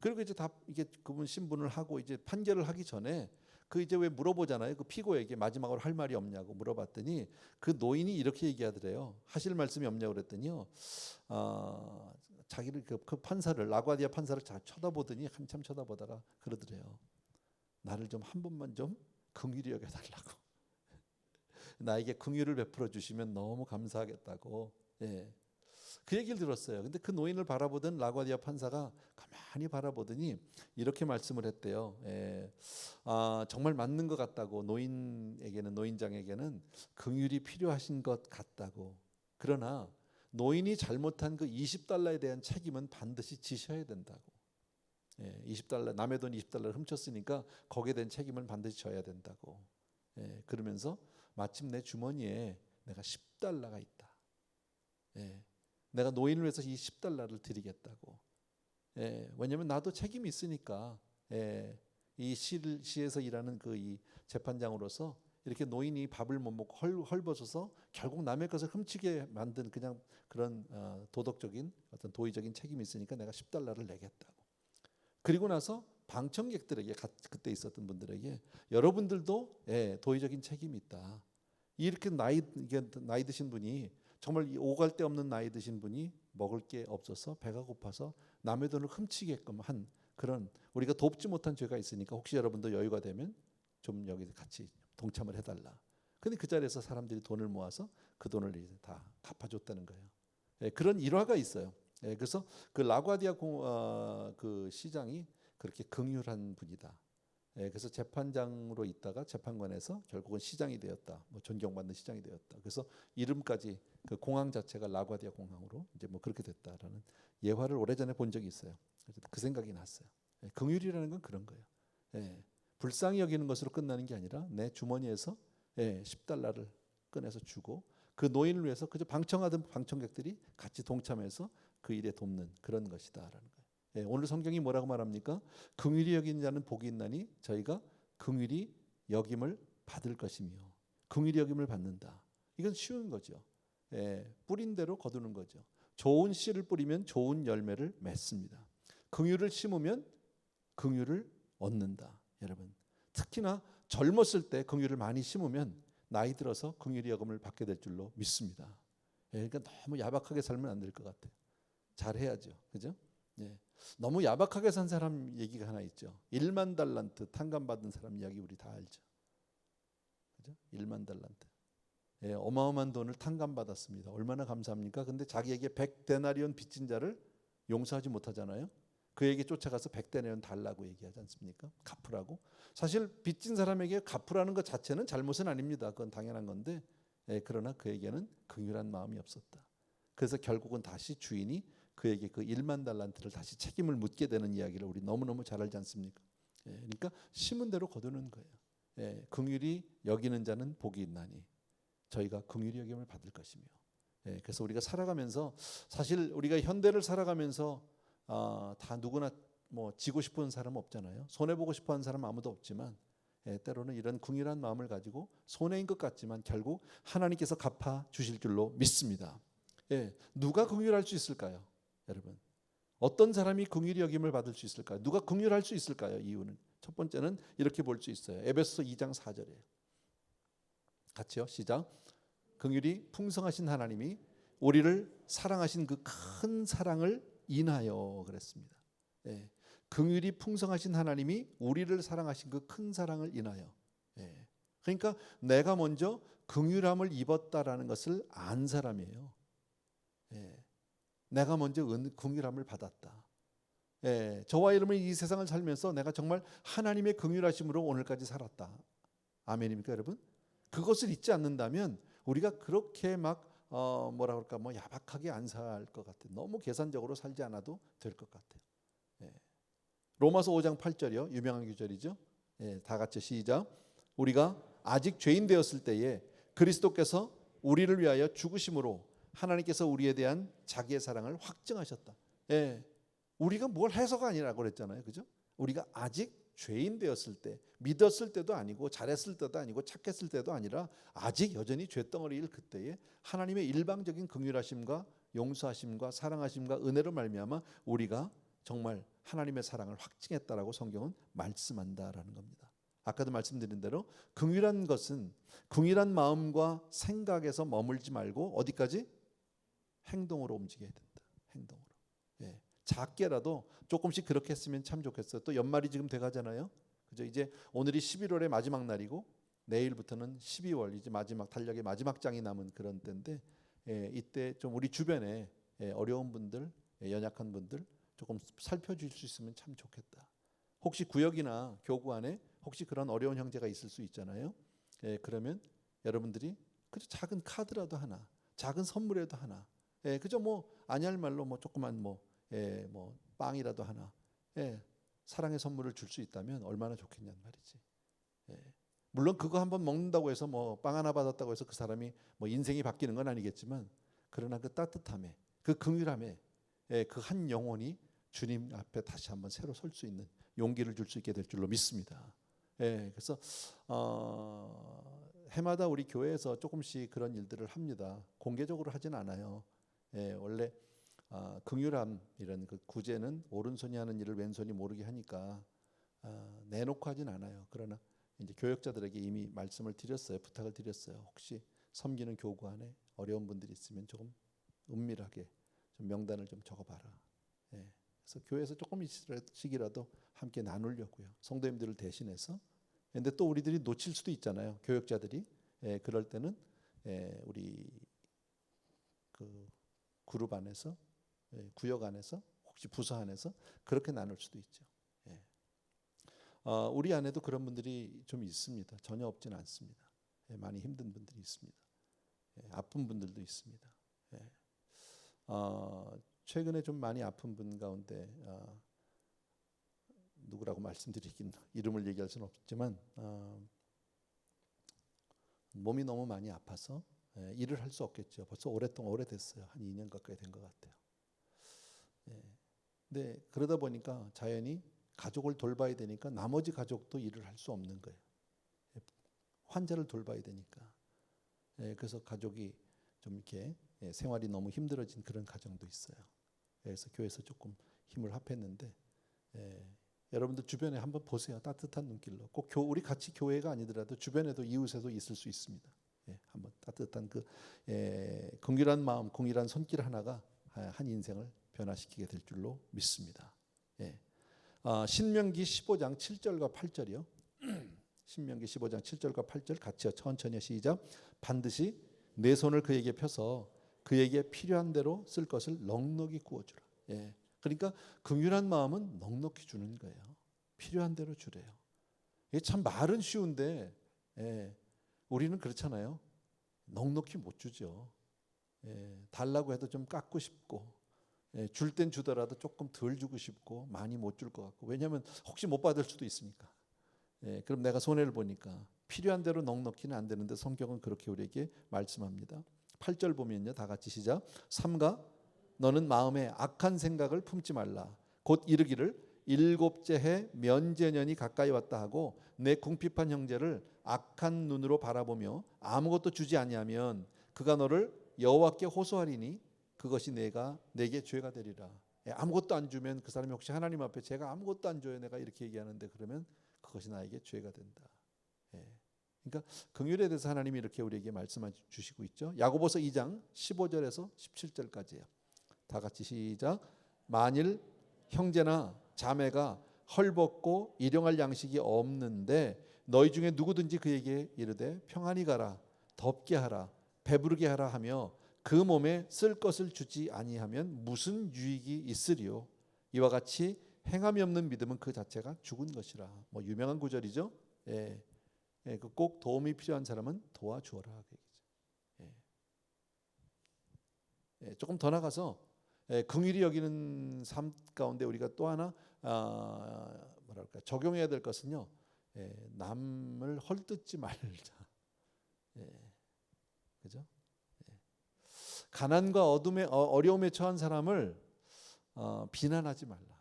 그리고 이제 다 이게 그분 신분을 하고 이제 판결을 하기 전에 그 이제 왜 물어보잖아요. 그 피고에게 마지막으로 할 말이 없냐고 물어봤더니 그 노인이 이렇게 얘기하더래요. 하실 말씀이 없냐고 그랬더니요. 자기를 그 판사를 라구아디아 판사를 잘 쳐다보더니 한참 쳐다보다가 그러더래요. 나를 좀 한 번만 좀 긍휼히 여겨 달라고. 나에게 긍휼을 베풀어 주시면 너무 감사하겠다고. 그 얘기를 들었어요. 근데 그 노인을 바라보던 라구아디아 판사가 가만히 바라보더니 이렇게 말씀을 했대요. 정말 맞는 것 같다고. 노인장에게는 긍휼이 필요하신 것 같다고. 그러나 노인이 잘못한 그 20달러에 대한 책임은 반드시 지셔야 된다고. 20달러 남의 돈 20달러를 훔쳤으니까 거기에 대한 책임을 반드시 져야 된다고. 그러면서 마침 내 주머니에 내가 10달러가 있다. 내가 노인을 위해서 이 10달러를 드리겠다고. 왜냐하면 나도 책임이 있으니까. 이 시에서 일하는 그 이 재판장으로서 이렇게 노인이 밥을 못 먹고 헐벗어서 결국 남의 것을 훔치게 만든 그냥 그런 도덕적인 어떤 도의적인 책임이 있으니까 내가 10달러를 내겠다고. 그리고 나서 방청객들에게 그때 있었던 분들에게 여러분들도 도의적인 책임이 있다. 이렇게 나이 드신 분이 정말 오갈 데 없는 나이 드신 분이 먹을 게 없어서 배가 고파서 남의 돈을 훔치게끔 한 그런 우리가 돕지 못한 죄가 있으니까 혹시 여러분도 여유가 되면 좀 여기 같이 동참을 해달라. 근데 그 자리에서 사람들이 돈을 모아서 그 돈을 이제 다 갚아줬다는 거예요. 그런 일화가 있어요. 그래서 그 라구아디아 그 시장이 그렇게 긍휼한 분이다. 그래서 재판장으로 있다가 재판관에서 결국은 시장이 되었다. 뭐 존경받는 시장이 되었다. 그래서 이름까지 그 공항 자체가 라구아디아 공항으로 이제 뭐 그렇게 됐다라는 예화를 오래전에 본 적이 있어요. 그래서 그 생각이 났어요. 긍휼이라는 건 그런 거예요. 불쌍히 여기는 것으로 끝나는 게 아니라 내 주머니에서 10달러를 꺼내서 주고 그 노인을 위해서 그저 방청하던 방청객들이 같이 동참해서 그 일에 돕는 그런 것이다라는 거예요. 오늘 성경이 뭐라고 말합니까? 긍휼히 여기는 자는 복이 있나니 저희가 긍휼히 여김을 받을 것이며, 긍휼히 여김을 받는다. 이건 쉬운 거죠. 뿌린 대로 거두는 거죠. 좋은 씨를 뿌리면 좋은 열매를 맺습니다. 긍휼을 심으면 긍휼을 얻는다. 여러분, 특히나 젊었을 때 긍휼을 많이 심으면 나이 들어서 긍휼히 여김을 받게 될 줄로 믿습니다. 그러니까 너무 야박하게 살면 안 될 것 같아요. 잘해야죠, 그죠? 너무 야박하게 산 사람 얘기가 하나 있죠. 1만 달란트 탕감 받은 사람 이야기 우리 다 알죠, 그죠? 1만 달란트, 어마어마한 돈을 탕감 받았습니다. 얼마나 감사합니까? 근데 자기에게 100데나리온 빚진 자를 용서하지 못하잖아요. 그에게 쫓아가서 100데나리온 달라고 얘기하지 않습니까? 갚으라고. 사실 빚진 사람에게 갚으라는 것 자체는 잘못은 아닙니다. 그건 당연한 건데, 그러나 그에게는 긍휼한 마음이 없었다. 그래서 결국은 다시 주인이 그에게 그 1만 달란트를 다시 책임을 묻게 되는 이야기를 우리 너무너무 잘 알지 않습니까? 그러니까 심은 대로 거두는 거예요. 긍휼히 여기는 자는 복이 있나니 저희가 긍휼히 여김을 받을 것이며. 그래서 우리가 살아가면서, 사실 우리가 현대를 살아가면서 다 누구나 뭐 지고 싶은 사람 없잖아요. 손해 보고 싶어하는 사람 아무도 없지만, 때로는 이런 긍휼한 마음을 가지고 손해인 것 같지만 결국 하나님께서 갚아 주실 줄로 믿습니다. 누가 긍휼할 수 있을까요, 여러분? 어떤 사람이 긍휼히 여김을 받을 수 있을까요? 누가 긍휼할 수 있을까요? 이유는 첫 번째는 이렇게 볼 수 있어요. 에베소서 2장 4절이에요. 같이요, 시작. 긍휼이 풍성하신 하나님이 우리를 사랑하신 그 큰 사랑을 인하여 그랬습니다. 긍휼이 풍성하신 하나님이 우리를 사랑하신 그 큰 사랑을 인하여. 그러니까 내가 먼저 긍휼함을 입었다라는 것을 안 사람이에요. 내가 먼저 긍휼함을 받았다. 저와 여러분이 이 세상을 살면서 내가 정말 하나님의 긍휼하심으로 오늘까지 살았다. 아멘입니까, 여러분? 그것을 잊지 않는다면 우리가 그렇게 막 뭐라 그럴까, 뭐 야박하게 안 살 것 같아요. 너무 계산적으로 살지 않아도 될 것 같아요. 로마서 5장 8절이요, 유명한 구절이죠. 다 같이 시작. 우리가 아직 죄인 되었을 때에 그리스도께서 우리를 위하여 죽으심으로 하나님께서 우리에 대한 자기의 사랑을 확증하셨다. 우리가 뭘 해서가 아니라고 그랬잖아요, 그죠? 우리가 아직 죄인 되었을 때, 믿었을 때도 아니고 잘했을 때도 아니고 착했을 때도 아니라 아직 여전히 죄덩어리일 그때에 하나님의 일방적인 긍휼하심과 용서하심과 사랑하심과 은혜로 말미암아 우리가 정말 하나님의 사랑을 확증했다라고 성경은 말씀한다라는 겁니다. 아까도 말씀드린 대로 긍휼한 것은 긍휼한 마음과 생각에서 머물지 말고 어디까지? 행동으로 움직여야 된다. 행동으로. 작게라도 조금씩 그렇게 했으면 참 좋겠어요. 또 연말이 지금 돼가잖아요. 그죠? 이제 오늘이 11월의 마지막 날이고 내일부터는 12월, 이제 마지막 달력의 마지막 장이 남은 그런 때인데, 이때 좀 우리 주변에 어려운 분들, 연약한 분들 조금 살펴줄 수 있으면 참 좋겠다. 혹시 구역이나 교구 안에 혹시 그런 어려운 형제가 있을 수 있잖아요. 그러면 여러분들이 그저 작은 카드라도 하나, 작은 선물이라도 하나, 그저 뭐 아니할 말로 뭐 조그만 뭐 빵이라도 하나, 사랑의 선물을 줄 수 있다면 얼마나 좋겠냐는 말이지. 물론 그거 한번 먹는다고 해서 뭐 빵 하나 받았다고 해서 그 사람이 뭐 인생이 바뀌는 건 아니겠지만, 그러나 그 따뜻함에, 그 긍휼함에, 그 한 영혼이 주님 앞에 다시 한번 새로 설 수 있는 용기를 줄 수 있게 될 줄로 믿습니다. 그래서 해마다 우리 교회에서 조금씩 그런 일들을 합니다. 공개적으로 하진 않아요. 원래 긍휼함 이런 그 구제는 오른손이 하는 일을 왼손이 모르게 하니까 내놓고 하진 않아요. 그러나 이제 교역자들에게 이미 말씀을 드렸어요. 부탁을 드렸어요. 혹시 섬기는 교구 안에 어려운 분들이 있으면 조금 은밀하게 좀 명단을 좀 적어봐라. 그래서 교회에서 조금씩이라도 함께 나누려고요. 성도님들을 대신해서. 근데 또 우리들이 놓칠 수도 있잖아요. 교역자들이. 그럴 때는 우리 그 그룹 안에서, 구역 안에서, 혹시 부서 안에서 그렇게 나눌 수도 있죠. 우리 안에도 그런 분들이 좀 있습니다. 전혀 없지는 않습니다. 많이 힘든 분들이 있습니다. 아픈 분들도 있습니다. 최근에 좀 많이 아픈 분 가운데 누구라고 말씀드리긴 이름을 얘기할 수는 없지만 몸이 너무 많이 아파서 일을 할 수 없겠죠. 벌써 오랫동안 오래됐어요. 한 2년 가까이 된 것 같아요. 근데 근데 그러다 보니까 자연히 가족을 돌봐야 되니까 나머지 가족도 일을 할 수 없는 거예요. 환자를 돌봐야 되니까. 그래서 가족이 좀 이렇게 생활이 너무 힘들어진 그런 가정도 있어요. 그래서 교회에서 조금 힘을 합했는데 여러분들 주변에 한번 보세요. 따뜻한 눈길로. 꼭 우리 같이 교회가 아니더라도 주변에도 이웃에도 있을 수 있습니다. 한번 따뜻한 그 긍휼한 마음, 긍휼한 손길 하나가 한 인생을 변화시키게 될 줄로 믿습니다. 신명기 15장 7절과 8절이요. 신명기 15장 7절과 8절 같이요. 천천히 시작. 반드시 내 손을 그에게 펴서 그에게 필요한 대로 쓸 것을 넉넉히 구워주라. 그러니까 긍휼한 마음은 넉넉히 주는 거예요. 필요한 대로 주래요. 이게 참 말은 쉬운데 우리는 그렇잖아요. 넉넉히 못 주죠. 달라고 해도 좀 깎고 싶고 줄 땐 주더라도 조금 덜 주고 싶고 많이 못 줄 것 같고 왜냐하면 혹시 못 받을 수도 있으니까. 그럼 내가 손해를 보니까 필요한 대로 넉넉히는 안 되는데 성경은 그렇게 우리에게 말씀합니다. 8절 보면요. 다 같이 시작. 삼가 너는 마음에 악한 생각을 품지 말라. 곧 이르기를 일곱째 해 면제년이 가까이 왔다 하고 내 궁핍한 형제를 악한 눈으로 바라보며 아무것도 주지 아니하면 그가 너를 여호와께 호소하리니 그것이 내게 죄가 되리라. 아무것도 안 주면 그 사람이 혹시 하나님 앞에 제가 아무것도 안 줘요 내가 이렇게 얘기하는데 그러면 그것이 나에게 죄가 된다. 그러니까 긍휼에 대해서 하나님이 이렇게 우리에게 말씀해 주시고 있죠. 야고보서 2장 15절에서 17절까지예요. 다 같이 시작. 만일 형제나 자매가 헐벗고 일용할 양식이 없는데 너희 중에 누구든지 그에게 이르되 평안히 가라 덥게 하라 배부르게 하라 하며 그 몸에 쓸 것을 주지 아니하면 무슨 유익이 있으리요. 이와 같이 행함이 없는 믿음은 그 자체가 죽은 것이라. 뭐 유명한 구절이죠. 꼭 도움이 필요한 사람은 도와주어라. 조금 더 나가서 긍휼히 여기는 삶 가운데 우리가 또 하나 뭐랄까 적용해야 될 것은요. 남을 헐뜯지 말자. 그죠? 가난과 어려움에 처한 사람을 비난하지 말라.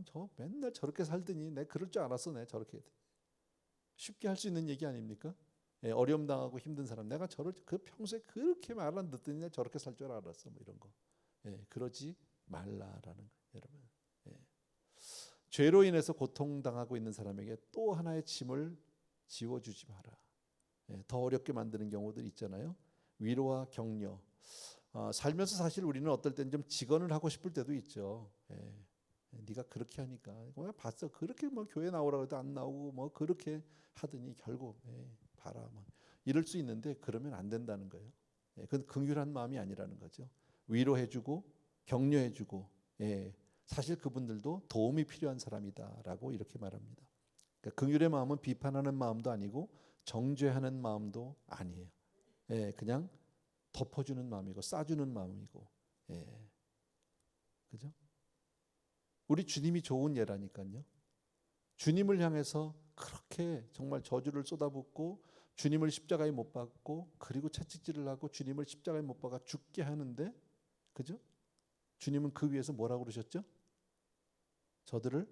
저 맨날 저렇게 살더니 내 그럴 줄 알았어. 내 저렇게 쉽게 할 수 있는 얘기 아닙니까? 어려움 당하고 힘든 사람 내가 그 평소에 그렇게 말 안 듣더니 내가 저렇게 살 줄 알았어. 뭐 이런 거. 그러지 말라라는 거예요, 여러분. 죄로 인해서 고통당하고 있는 사람에게 또 하나의 짐을 지워주지 마라. 더 어렵게 만드는 경우들 있잖아요. 위로와 격려. 살면서 사실 우리는 어떨 때는 좀 직언을 하고 싶을 때도 있죠. 네가 그렇게 하니까 봤어. 그렇게 뭐 교회 나오라고 해도 안 나오고 뭐 그렇게 하더니 결국 봐라 뭐 이럴 수 있는데 그러면 안 된다는 거예요. 그건 긍휼한 마음이 아니라는 거죠. 위로해주고 격려해주고 사실 그분들도 도움이 필요한 사람이다라고 이렇게 말합니다. 그러니까 긍휼의 마음은 비판하는 마음도 아니고 정죄하는 마음도 아니에요. 그냥 덮어주는 마음이고 싸주는 마음이고, 그죠? 우리 주님이 좋은 예라니까요. 주님을 향해서 그렇게 정말 저주를 쏟아붓고 주님을 십자가에 못 박고 그리고 채찍질을 하고 주님을 십자가에 못 박아 죽게 하는데, 그죠? 주님은 그 위에서 뭐라고 그러셨죠? 저들을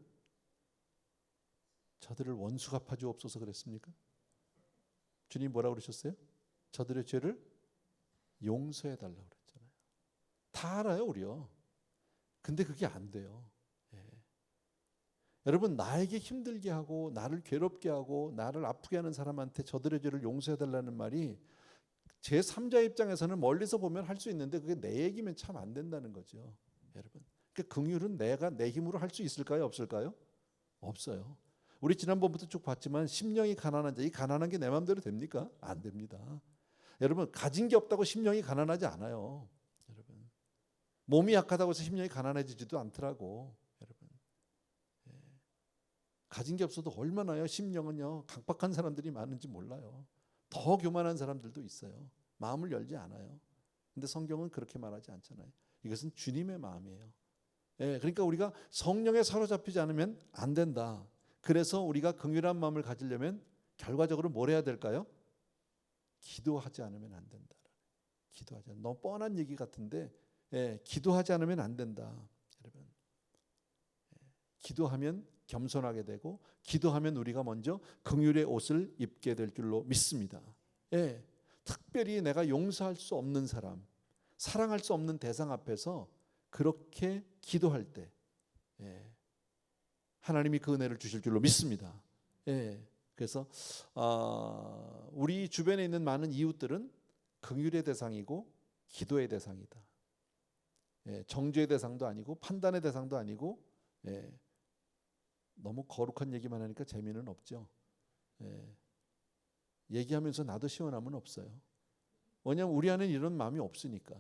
원수 갚아 주옵소서 그랬습니까? 주님 뭐라고 그러셨어요? 저들의 죄를 용서해 달라고 그랬잖아요. 다 알아요, 우리요. 근데 그게 안 돼요. 여러분, 나에게 힘들게 하고 나를 괴롭게 하고 나를 아프게 하는 사람한테 저들의 죄를 용서해 달라는 말이 제3자 입장에서는 멀리서 보면 할 수 있는데 그게 내 얘기면 참 안 된다는 거죠. 여러분, 그러니까 긍휼은 내가 내 힘으로 할 수 있을까요? 없을까요? 없어요. 우리 지난번부터 쭉 봤지만 심령이 가난한 자, 이 가난한 게 내 마음대로 됩니까? 안 됩니다. 여러분, 가진 게 없다고 심령이 가난하지 않아요. 여러분, 몸이 약하다고 해서 심령이 가난해지지도 않더라고. 여러분, 가진 게 없어도 얼마나요? 심령은요 강박한 사람들이 많은지 몰라요. 더 교만한 사람들도 있어요. 마음을 열지 않아요. 근데 성경은 그렇게 말하지 않잖아요. 이것은 주님의 마음이에요. 그러니까 우리가 성령에 사로잡히지 않으면 안 된다. 그래서 우리가 긍휼한 마음을 가지려면 결과적으로 뭘 해야 될까요? 기도하지 않으면 안 된다. 기도하지 않으면 너무 뻔한 얘기 같은데 기도하지 않으면 안 된다. 여러분, 기도하면 겸손하게 되고 기도하면 우리가 먼저 긍휼의 옷을 입게 될 줄로 믿습니다. 예, 특별히 내가 용서할 수 없는 사람, 사랑할 수 없는 대상 앞에서 그렇게 기도할 때 하나님이 그 은혜를 주실 줄로 믿습니다. 그래서 우리 주변에 있는 많은 이웃들은 긍휼의 대상이고 기도의 대상이다. 정죄의 대상도 아니고 판단의 대상도 아니고 너무 거룩한 얘기만 하니까 재미는 없죠. 얘기하면서 나도 시원함은 없어요. 왜냐하면 우리 안에는 이런 마음이 없으니까.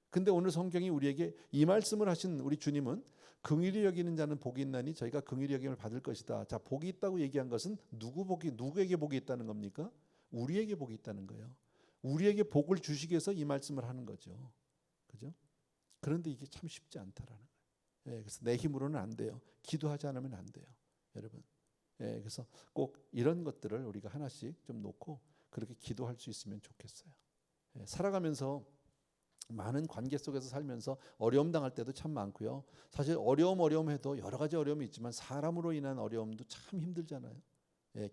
근데 오늘 성경이 우리에게 이 말씀을 하신 우리 주님은 긍휼히 여기는 자는 복이 있나니 저희가 긍휼히 여김을 받을 것이다. 자, 복이 있다고 얘기한 것은 누구에게 복이 있다는 겁니까? 우리에게 복이 있다는 거예요. 우리에게 복을 주시기 위해서 이 말씀을 하는 거죠. 그죠? 그런데 이게 참 쉽지 않다라는 거예요. 그래서 내 힘으로는 안 돼요. 기도하지 않으면 안 돼요, 여러분. 그래서 꼭 이런 것들을 우리가 하나씩 좀 놓고 그렇게 기도할 수 있으면 좋겠어요. 살아가면서 많은 관계 속에서 살면서 어려움 당할 때도 참 많고요. 사실 어려움 해도 여러 가지 어려움이 있지만 사람으로 인한 어려움도 참 힘들잖아요.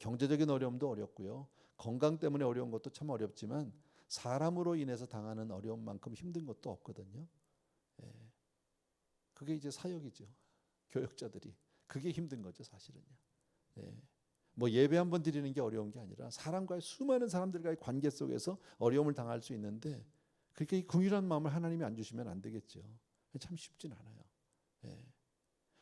경제적인 어려움도 어렵고요. 건강 때문에 어려운 것도 참 어렵지만 사람으로 인해서 당하는 어려움만큼 힘든 것도 없거든요. 그게 이제 사역이죠. 교역자들이 그게 힘든 거죠, 사실은요. 뭐 예배 한번 드리는 게 어려운 게 아니라 사람과의 수많은 사람들과의 관계 속에서 어려움을 당할 수 있는데 그렇게 이 긍휼한 마음을 하나님이 안 주시면 안 되겠죠. 참 쉽진 않아요.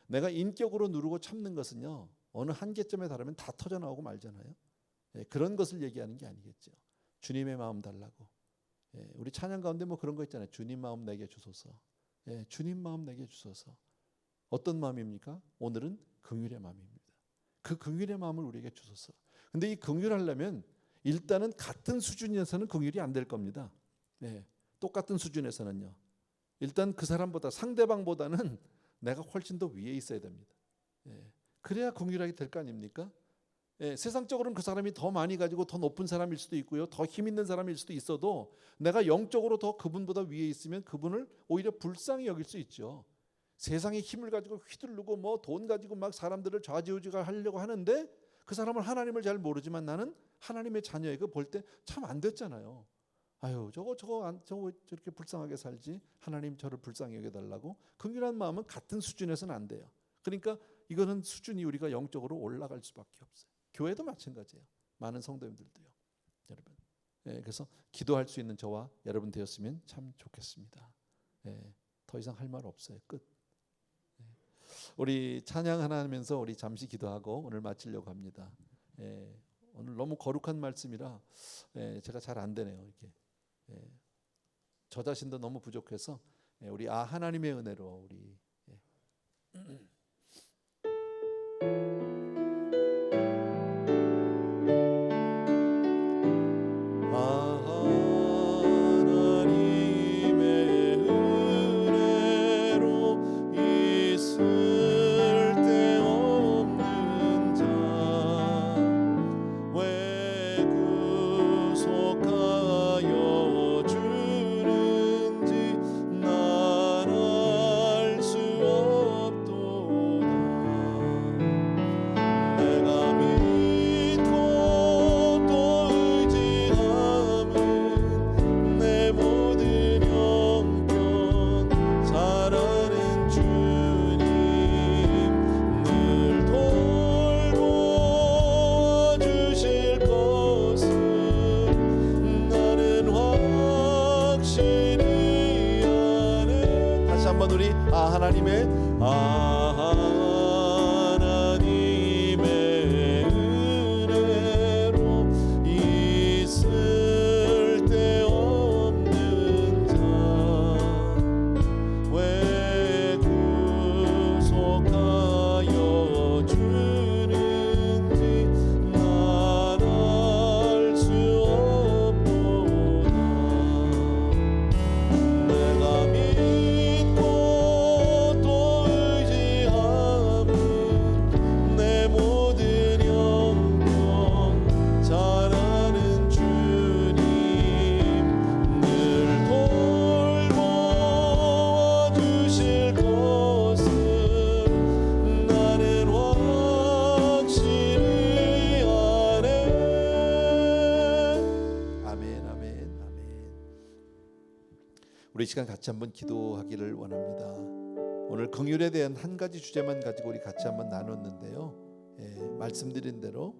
내가 인격으로 누르고 참는 것은요, 어느 한계점에 달하면 다 터져 나오고 말잖아요. 그런 것을 얘기하는 게 아니겠죠. 주님의 마음 달라고. 우리 찬양 가운데 뭐 그런 거 있잖아요. 주님 마음 내게 주소서. 주님 마음 내게 주소서. 어떤 마음입니까? 오늘은 긍휼의 마음입니다. 그 긍휼의 마음을 우리에게 주소서. 근데 이 긍휼하려면 일단은 같은 수준에서는 긍휼이 안 될 겁니다. 똑같은 수준에서는요. 일단 그 사람보다 상대방보다는 내가 훨씬 더 위에 있어야 됩니다. 그래야 긍휼하게 될 거 아닙니까? 세상적으로는 그 사람이 더 많이 가지고 더 높은 사람일 수도 있고요. 더 힘 있는 사람일 수도 있어도 내가 영적으로 더 그분보다 위에 있으면 그분을 오히려 불쌍히 여길 수 있죠. 세상의 힘을 가지고 휘두르고 뭐 돈 가지고 막 사람들을 좌지우지가 하려고 하는데 그 사람은 하나님을 잘 모르지만 나는 하나님의 자녀예요. 그거 볼 때 참 안 됐잖아요. 아유, 저거 저렇게 불쌍하게 살지. 하나님 저를 불쌍히 여겨달라고. 긍휼한 마음은 같은 수준에서는 안 돼요. 그러니까 이거는 수준이 우리가 영적으로 올라갈 수밖에 없어요. 교회도 마찬가지예요. 많은 성도님들도요, 여러분. 그래서 기도할 수 있는 저와 여러분 되었으면 참 좋겠습니다. 더 이상 할 말 없어요. 끝. 우리 찬양 하나 하면서 우리 잠시 기도하고 오늘 마치려고 합니다. 오늘 너무 거룩한 말씀이라 제가 잘 안 되네요. 이렇게 저 자신도 너무 부족해서 우리 하나님의 은혜로 우리 하나님의 은혜로 있을 데 없는 자 왜 구속하여 주는지 난 알 수 없도다. 내가 믿고 또 의지하면 우리 시간 같이 한번 기도하기를 원합니다. 오늘 긍휼에 대한 한 가지 주제만 가지고 우리 같이 한번 나눴는데요. 말씀드린 대로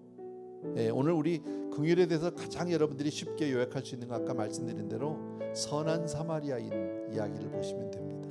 오늘 우리 긍휼에 대해서 가장 여러분들이 쉽게 요약할 수 있는 거 아까 말씀드린 대로 선한 사마리아인 이야기를 보시면 됩니다.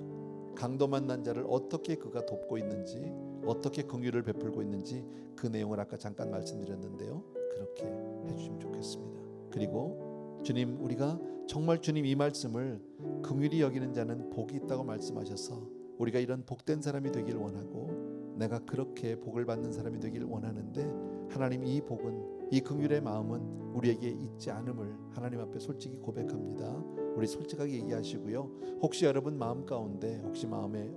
강도 만난 자를 어떻게 그가 돕고 있는지, 어떻게 긍휼을 베풀고 있는지 그 내용을 아까 잠깐 말씀드렸는데요. 그렇게 해주시면 좋겠습니다. 그리고 주님, 우리가 정말 주님 이 말씀을 긍휼히 여기는 자는 복이 있다고 말씀하셔서 우리가 이런 복된 사람이 되길 원하고 내가 그렇게 복을 받는 사람이 되길 원하는데, 하나님 이 복은, 이 긍휼의 마음은 우리에게 있지 않음을 하나님 앞에 솔직히 고백합니다. 우리 솔직하게 얘기하시고요. 혹시 여러분 마음 가운데 마음에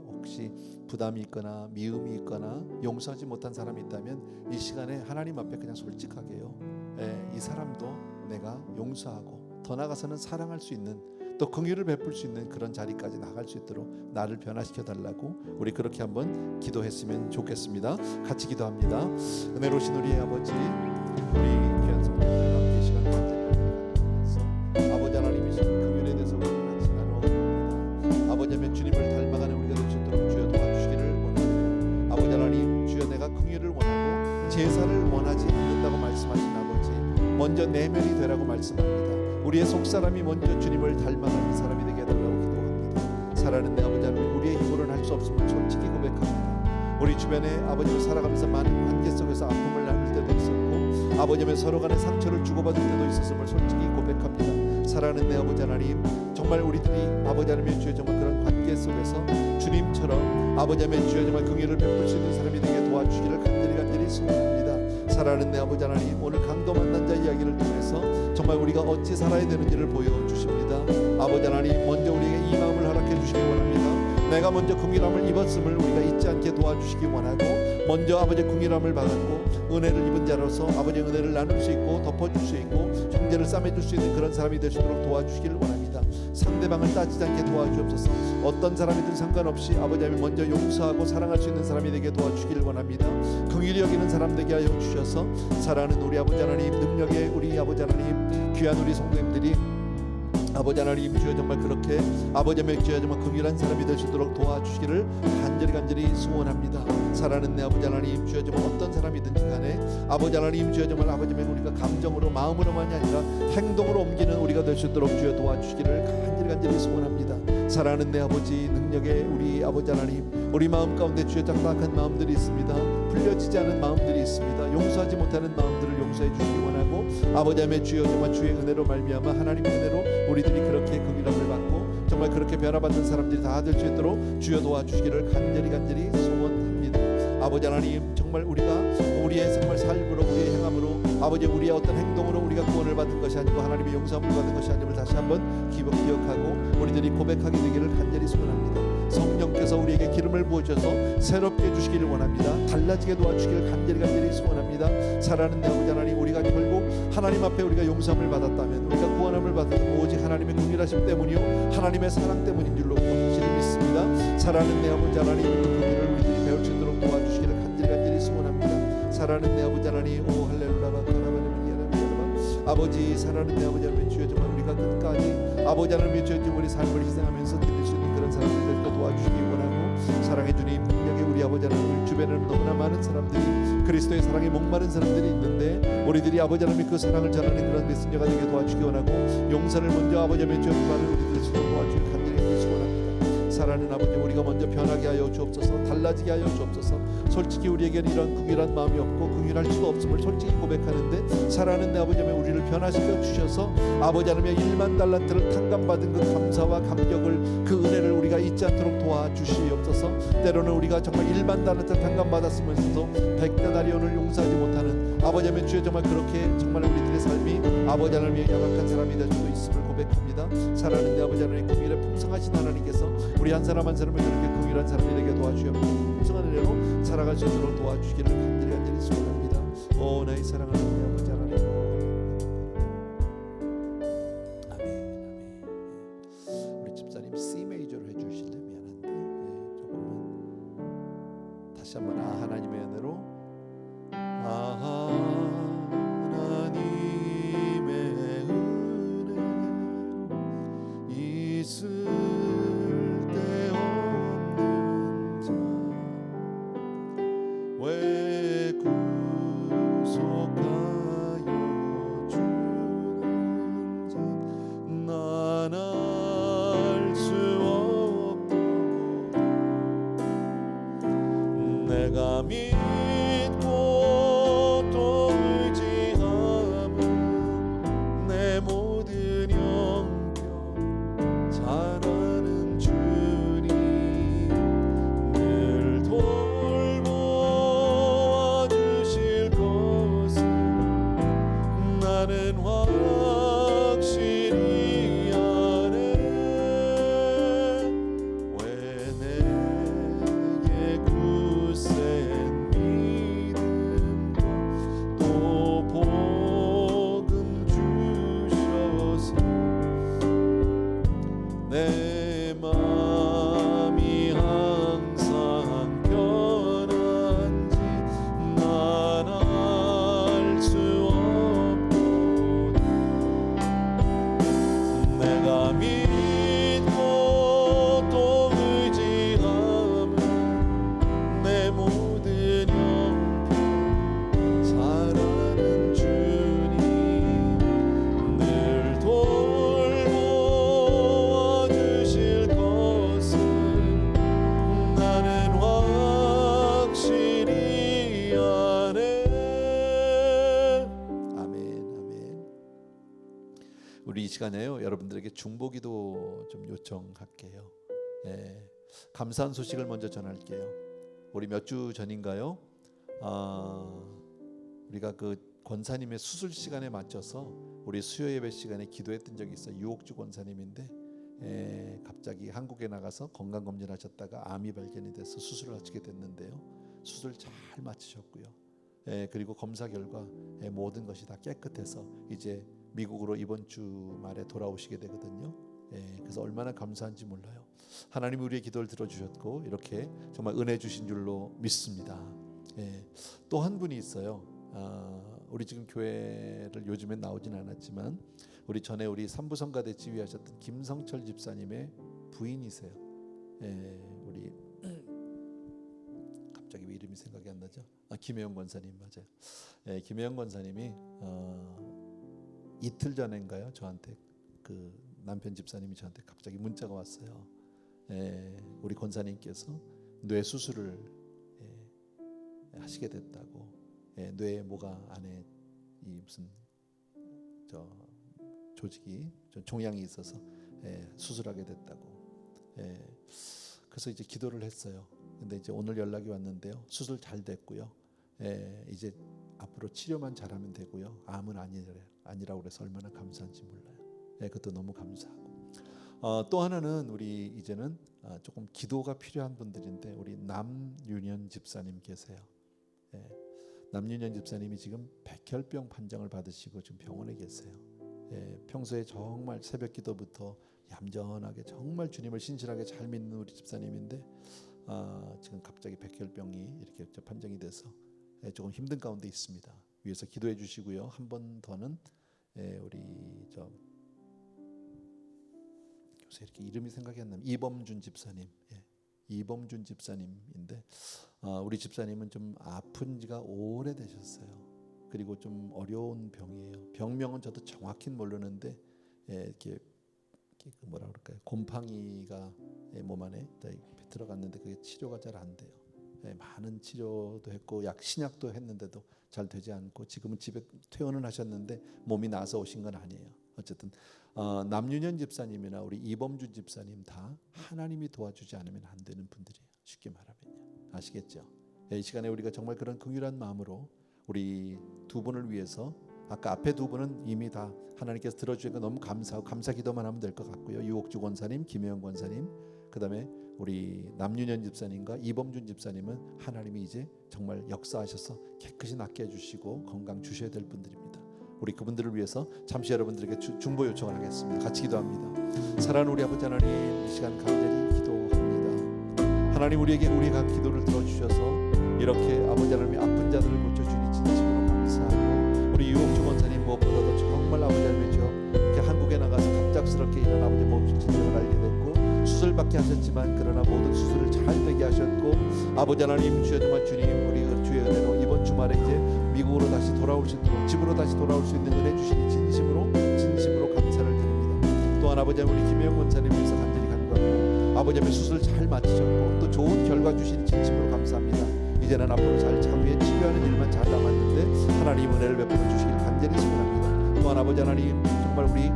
부담이 있거나 미움이 있거나 용서하지 못한 사람이 있다면 이 시간에 하나님 앞에 그냥 솔직하게요. 이 사람도 내가 용서하고 더 나아가서는 사랑할 수 있는, 또 긍휼을 베풀 수 있는 그런 자리까지 나갈 수 있도록 나를 변화시켜 달라고 우리 그렇게 한번 기도했으면 좋겠습니다. 같이 기도합니다. 은혜로우신 우리 아버지, 우리 귀한 성도님들 함께 시간 가지면서 아버지 하나님이 주신 긍휼에 대해서 우리 같이 나누었습니다. 아버지 하면 주님을 닮아가는 우리가 될 수 있도록 주여 도와주시기를 원합니다. 아버지 하나님, 주여 내가 긍휼을 원하고 제사를 원하지 않는다고 말씀하신 아버지, 먼저 내면이 되라고 말씀합니다. 우리의 속사람이 먼저 주님을 닮아가는 사람이 되게 해달라고 기도합니다. 살아가는 내 아버지 하나님, 우리의 힘으로는 할 수 없음을 솔직히 고백합니다. 우리 주변에 아버지를 살아가면서 많은 관계 속에서 아픔을 나눌 때도 있었고 아버지 하면 서로 간에 상처를 주고받을 때도 있었음을 솔직히 고백합니다. 살아가는 내 아버지 하나님, 정말 우리들이 아버지 하나님 주여 정말 그런 관계 속에서 주님처럼 아버지 하나님 주여 정말 긍휼을 베풀 수 있는 사람이 되게 도와주시기를 간절히 소원합니다. 살아가는 내 아버지 하나님, 오늘 강도 만난 자 이야기를 통해서 정말 우리가 어찌 살아야 되는지를 보여주십니다. 아버지 하나님, 먼저 우리에게 이 마음을 허락해 주시기 원합니다. 내가 먼저 긍휼함을 입었음을 우리가 잊지 않게 도와주시기 원하고, 먼저 아버지의 긍휼함을 받았고 은혜를 입은 자로서 아버지의 은혜를 나눌 수 있고 덮어줄 수 있고 형제를 싸매줄 수 있는 그런 사람이 될 수 있도록 도와주시기를 원합니다. 상대방을 따지지 않게 도와주옵소서. 어떤 사람이든 상관없이 아버지 하나님 먼저 용서하고 사랑할 수 있는 사람이 되게 도와주시기를 원합니다. 긍휼히 여기는 사람 되게 하여 주셔서 사랑하는 우리 아버지 하나님, 능력의 우리 아버지 하나님, 귀한 우리 성도님들이 아버지 하나님 주여 정말 그렇게 아버지 하나님 주여 정말 긍휼한 사람이 될 수 있도록 도와주시기를 간절히 소원합니다. 사랑하는 내 아버지 하나님 주여 정말 어떤 사람이든지 간에 아버지 하나님 주여 정말 아버지 하나님 우리가 감정으로 마음으로만이 아니라 행동으로 옮기는 우리가 될 수 있도록 주여 도와주시기를 간절히 소원합니다. 사랑하는 내 아버지, 능력의 우리 아버지 하나님, 우리 마음 가운데 주여 딱딱한 마음들이 있습니다. 풀려지지 않은 마음들이 있습니다. 용서하지 못하는 마음들을 용서해 주시기 원하고 아버지 하나님 주여 정말 주의 은혜로 말미암아 하나님의 은혜로 우리들이 그렇게 긍휼함을 받고 정말 그렇게 변화받는 사람들이 다 될 수 있도록 주여 도와주시기를 간절히 소원합니다. 아버지 하나님, 정말 우리가 우리의 정말 삶으로 우리의 행함으로 아버지 우리의 어떤 행동으로 우리가 구원을 받은 것이 아니고 하나님의 용서함을 받은 것이 아님을 다시 한번 기억하고 우리들이 고백하게 되기를 간절히 소원합니다. 성령께서 우리에게 기름을 부어주셔서 새롭게 해주시기를 원합니다. 달라지게 도와주시기를 간절히 소원합니다. 사랑하는 내 아버지 하나님, 우리가 결국 하나님 앞에 우리가 용서함을 받았다면, 우리가 구원함을 받았다면 오직 하나님의 긍휼하심 때문이요 하나님의 사랑 때문인 줄로 확실히 믿습니다. 사랑하는 내 아버지 하나님, 그 긍휼을 우리들이 배울 수 있도록 도와주시기를 간절히 소원합니다. 사랑하는 내 아버지 하나님, 오 할렐루야 아버지, 사랑하는 내 아버지 하나님 주여 정말 우리가 끝까지 아버지 하나님 주여 우리 삶을 희생하면서 드릴 수 있는 그런 사람들이 될 때 도와주시기 원하고, 사랑해 주님, 능력의 우리 아버지 하나님, 우리 주변에는 너무나 많은 사람들이 그리스도의 사랑에 목마른 사람들이 있는데 우리들이 아버지 하나님 그 사랑을 전하는 그런 메신저가 되게 도와주시기 원하고, 용서를 먼저 아버지 하나님 주여 우리들을 도와주길 간절히 소원합니다. 사랑하는 아버지, 우리가 먼저 변하게 하여 주옵소서. 달라지게 하여 주옵소서. 솔직히 우리에게는 이런 긍휼한 마음이 없고 긍휼할 수도 없음을 솔직히 고백하는데, 사랑하는 내 아버지 하나님 우리를 변화시켜 주셔서 아버지 하나님의 1만 달란트를 탕감받은 그 감사와 감격을, 그 은혜를 우리가 잊지 않도록 도와주시옵소서. 때로는 우리가 정말 1만 달란트를 탕감받았으면서도 100데나리온을 용서하지 못하는 아버지 하나님 주여 정말 그렇게 정말 우리들의 삶이 아버지 하나님의 연약한 사람이 될 수도 있음을 고백합니다. 사랑하는 내 아버지 하나님, 긍휼에 풍성하신 하나님께서 우리 한 사람 한 사람을 그렇게 긍휼한 사람이 되게 도와주시옵소서. 풍성한 은혜로 살아갈 수 있도록 도와주시기를 간절히 소원합니다. 오 나의 사랑하는 내 아버지 하나님, 아멘. 우리 집사님 C 메이저로 해주실래? 미안한데 조금만 다시 한번 하나님의 은혜로 하나님의 은혜로 이 믿고 또 의지함은 내 모든 형편 잘 아는 주님 늘 돌보아 주실 것을 나는 확실히 아네. 왜 내게 굳센 믿음과 또 복음 주셔서 내 맘이 항상 편한지 난 알 수 없거든. 내가 믿고 또 의지함은 내 모든 형편 잘 아는 주님 늘 돌보아 주실 것을 나는 확실히 아네. 아멘, 아멘. 우리 이 시간에요 여러분들에게 중보기도 좀 요청할게요. 예, 감사한 소식을 먼저 전할게요. 우리 몇 주 전인가요? 우리가 그 권사님의 수술 시간에 맞춰서 우리 수요 예배 시간에 기도했던 적이 있어요. 유옥주 권사님인데 갑자기 한국에 나가서 건강 검진하셨다가 암이 발견이 돼서 수술을 하시게 됐는데요. 수술 잘 마치셨고요. 그리고 검사 결과 모든 것이 다 깨끗해서 이제 미국으로 이번 주 말에 돌아오시게 되거든요. 그래서 얼마나 감사한지 몰라요. 하나님 우리의 기도를 들어주셨고 이렇게 정말 은혜 주신 줄로 믿습니다. 또 한 분이 있어요. 우리 지금 교회를 요즘엔 나오진 않았지만 우리 전에 우리 삼부성가대 지휘하셨던 김성철 집사님의 부인이세요. 우리 갑자기 왜 이름이 생각이 안 나죠? 김혜영 권사님 맞아요. 김혜영 권사님이 이틀 전인가요? 저한테 그 남편 집사님이 저한테 갑자기 문자가 왔어요. 우리 권사님께서 뇌 수술을 하시게 됐다고. 뇌에 뭐가 안에 이 무슨 저 조직이 종양이 있어서 수술하게 됐다고. 그래서 이제 기도를 했어요. 근데 이제 오늘 연락이 왔는데요. 수술 잘 됐고요. 이제 앞으로 치료만 잘하면 되고요. 암은 아니라고 그래서 얼마나 감사한지 몰라요. 그것도 너무 감사하고. 또 하나는 우리 이제는 조금 기도가 필요한 분들인데 우리 남윤현 집사님 계세요. 남윤현 집사님이 지금 백혈병 판정을 받으시고 지금 병원에 계세요. 평소에 정말 새벽 기도부터 얌전하게 정말 주님을 신실하게 잘 믿는 우리 집사님인데 지금 갑자기 백혈병이 이렇게 판정이 돼서 조금 힘든 가운데 있습니다. 위에서 기도해 주시고요. 한 번 더는 우리 요새 이렇게 이름이 생각이 안 나면 이범준 집사님, 이범준 집사님인데 우리 집사님은 좀 아픈 지가 오래되셨어요. 그리고 좀 어려운 병이에요. 병명은 저도 정확히는 모르는데 이렇게 뭐라 그럴까요? 곰팡이가 몸 안에 들어갔는데 그게 치료가 잘 안 돼요. 많은 치료도 했고 신약도 했는데도 잘 되지 않고 지금은 집에 퇴원을 하셨는데 몸이 나서 오신 건 아니에요. 어쨌든 남윤현 집사님이나 우리 이범준 집사님 다 하나님이 도와주지 않으면 안 되는 분들이에요. 쉽게 말하면요. 아시겠죠? 이 시간에 우리가 정말 그런 긍휼한 마음으로 우리 두 분을 위해서 아까 앞에 두 분은 이미 다 하나님께서 들어주니까 너무 감사하고 감사 기도만 하면 될 것 같고요. 유옥주 권사님, 김혜영 권사님, 그다음에 우리 남윤현 집사님과 이범준 집사님은 하나님이 이제 정말 역사하셔서 깨끗이 낫게 해주시고 건강 주셔야 될 분들입니다. 우리 그분들을 위해서 잠시 여러분들에게 중보 요청을 하겠습니다. 같이 기도합니다. 사랑하는 우리 아버지 하나님, 이 시간 간절히 기도합니다. 하나님 우리에게 우리가 기도를 들어주셔서 이렇게 아버지 하나님이 아픈 자들을 고쳐주니 진심으로 감사하고 우리 유옥주 권사님 무엇보다도 정말 아버지 하나님이죠. 이렇게 한국에 나가서 갑작스럽게 일어난 아버지 몸속 질병을 알게 됐고 수술받게 하셨지만 그러나 모든 수술을 잘 되게 하셨고 아버지 하나님 주여 정말 주님 우리 주의 은혜로 이번 주말에 이제 미국으로 다시 돌아올 수 있는 집으로 다시 돌아올 수 있는 은혜 주시니 진심으로 감사를 드립니다. 또한 아버지 하나님 우리 김혜영 권사님 위해서 간절히 간구하고 아버지 하나님 수술 잘 마치셨고 또 좋은 결과 주시니 진심으로 감사합니다. 이제 이제는 앞으로 잘 차후에 치료하는 일만 잘 남았는데 하나님 은혜를 베풀어 주시길 간절히 소원합니다. 또한 아버지 하나님, 정말 우리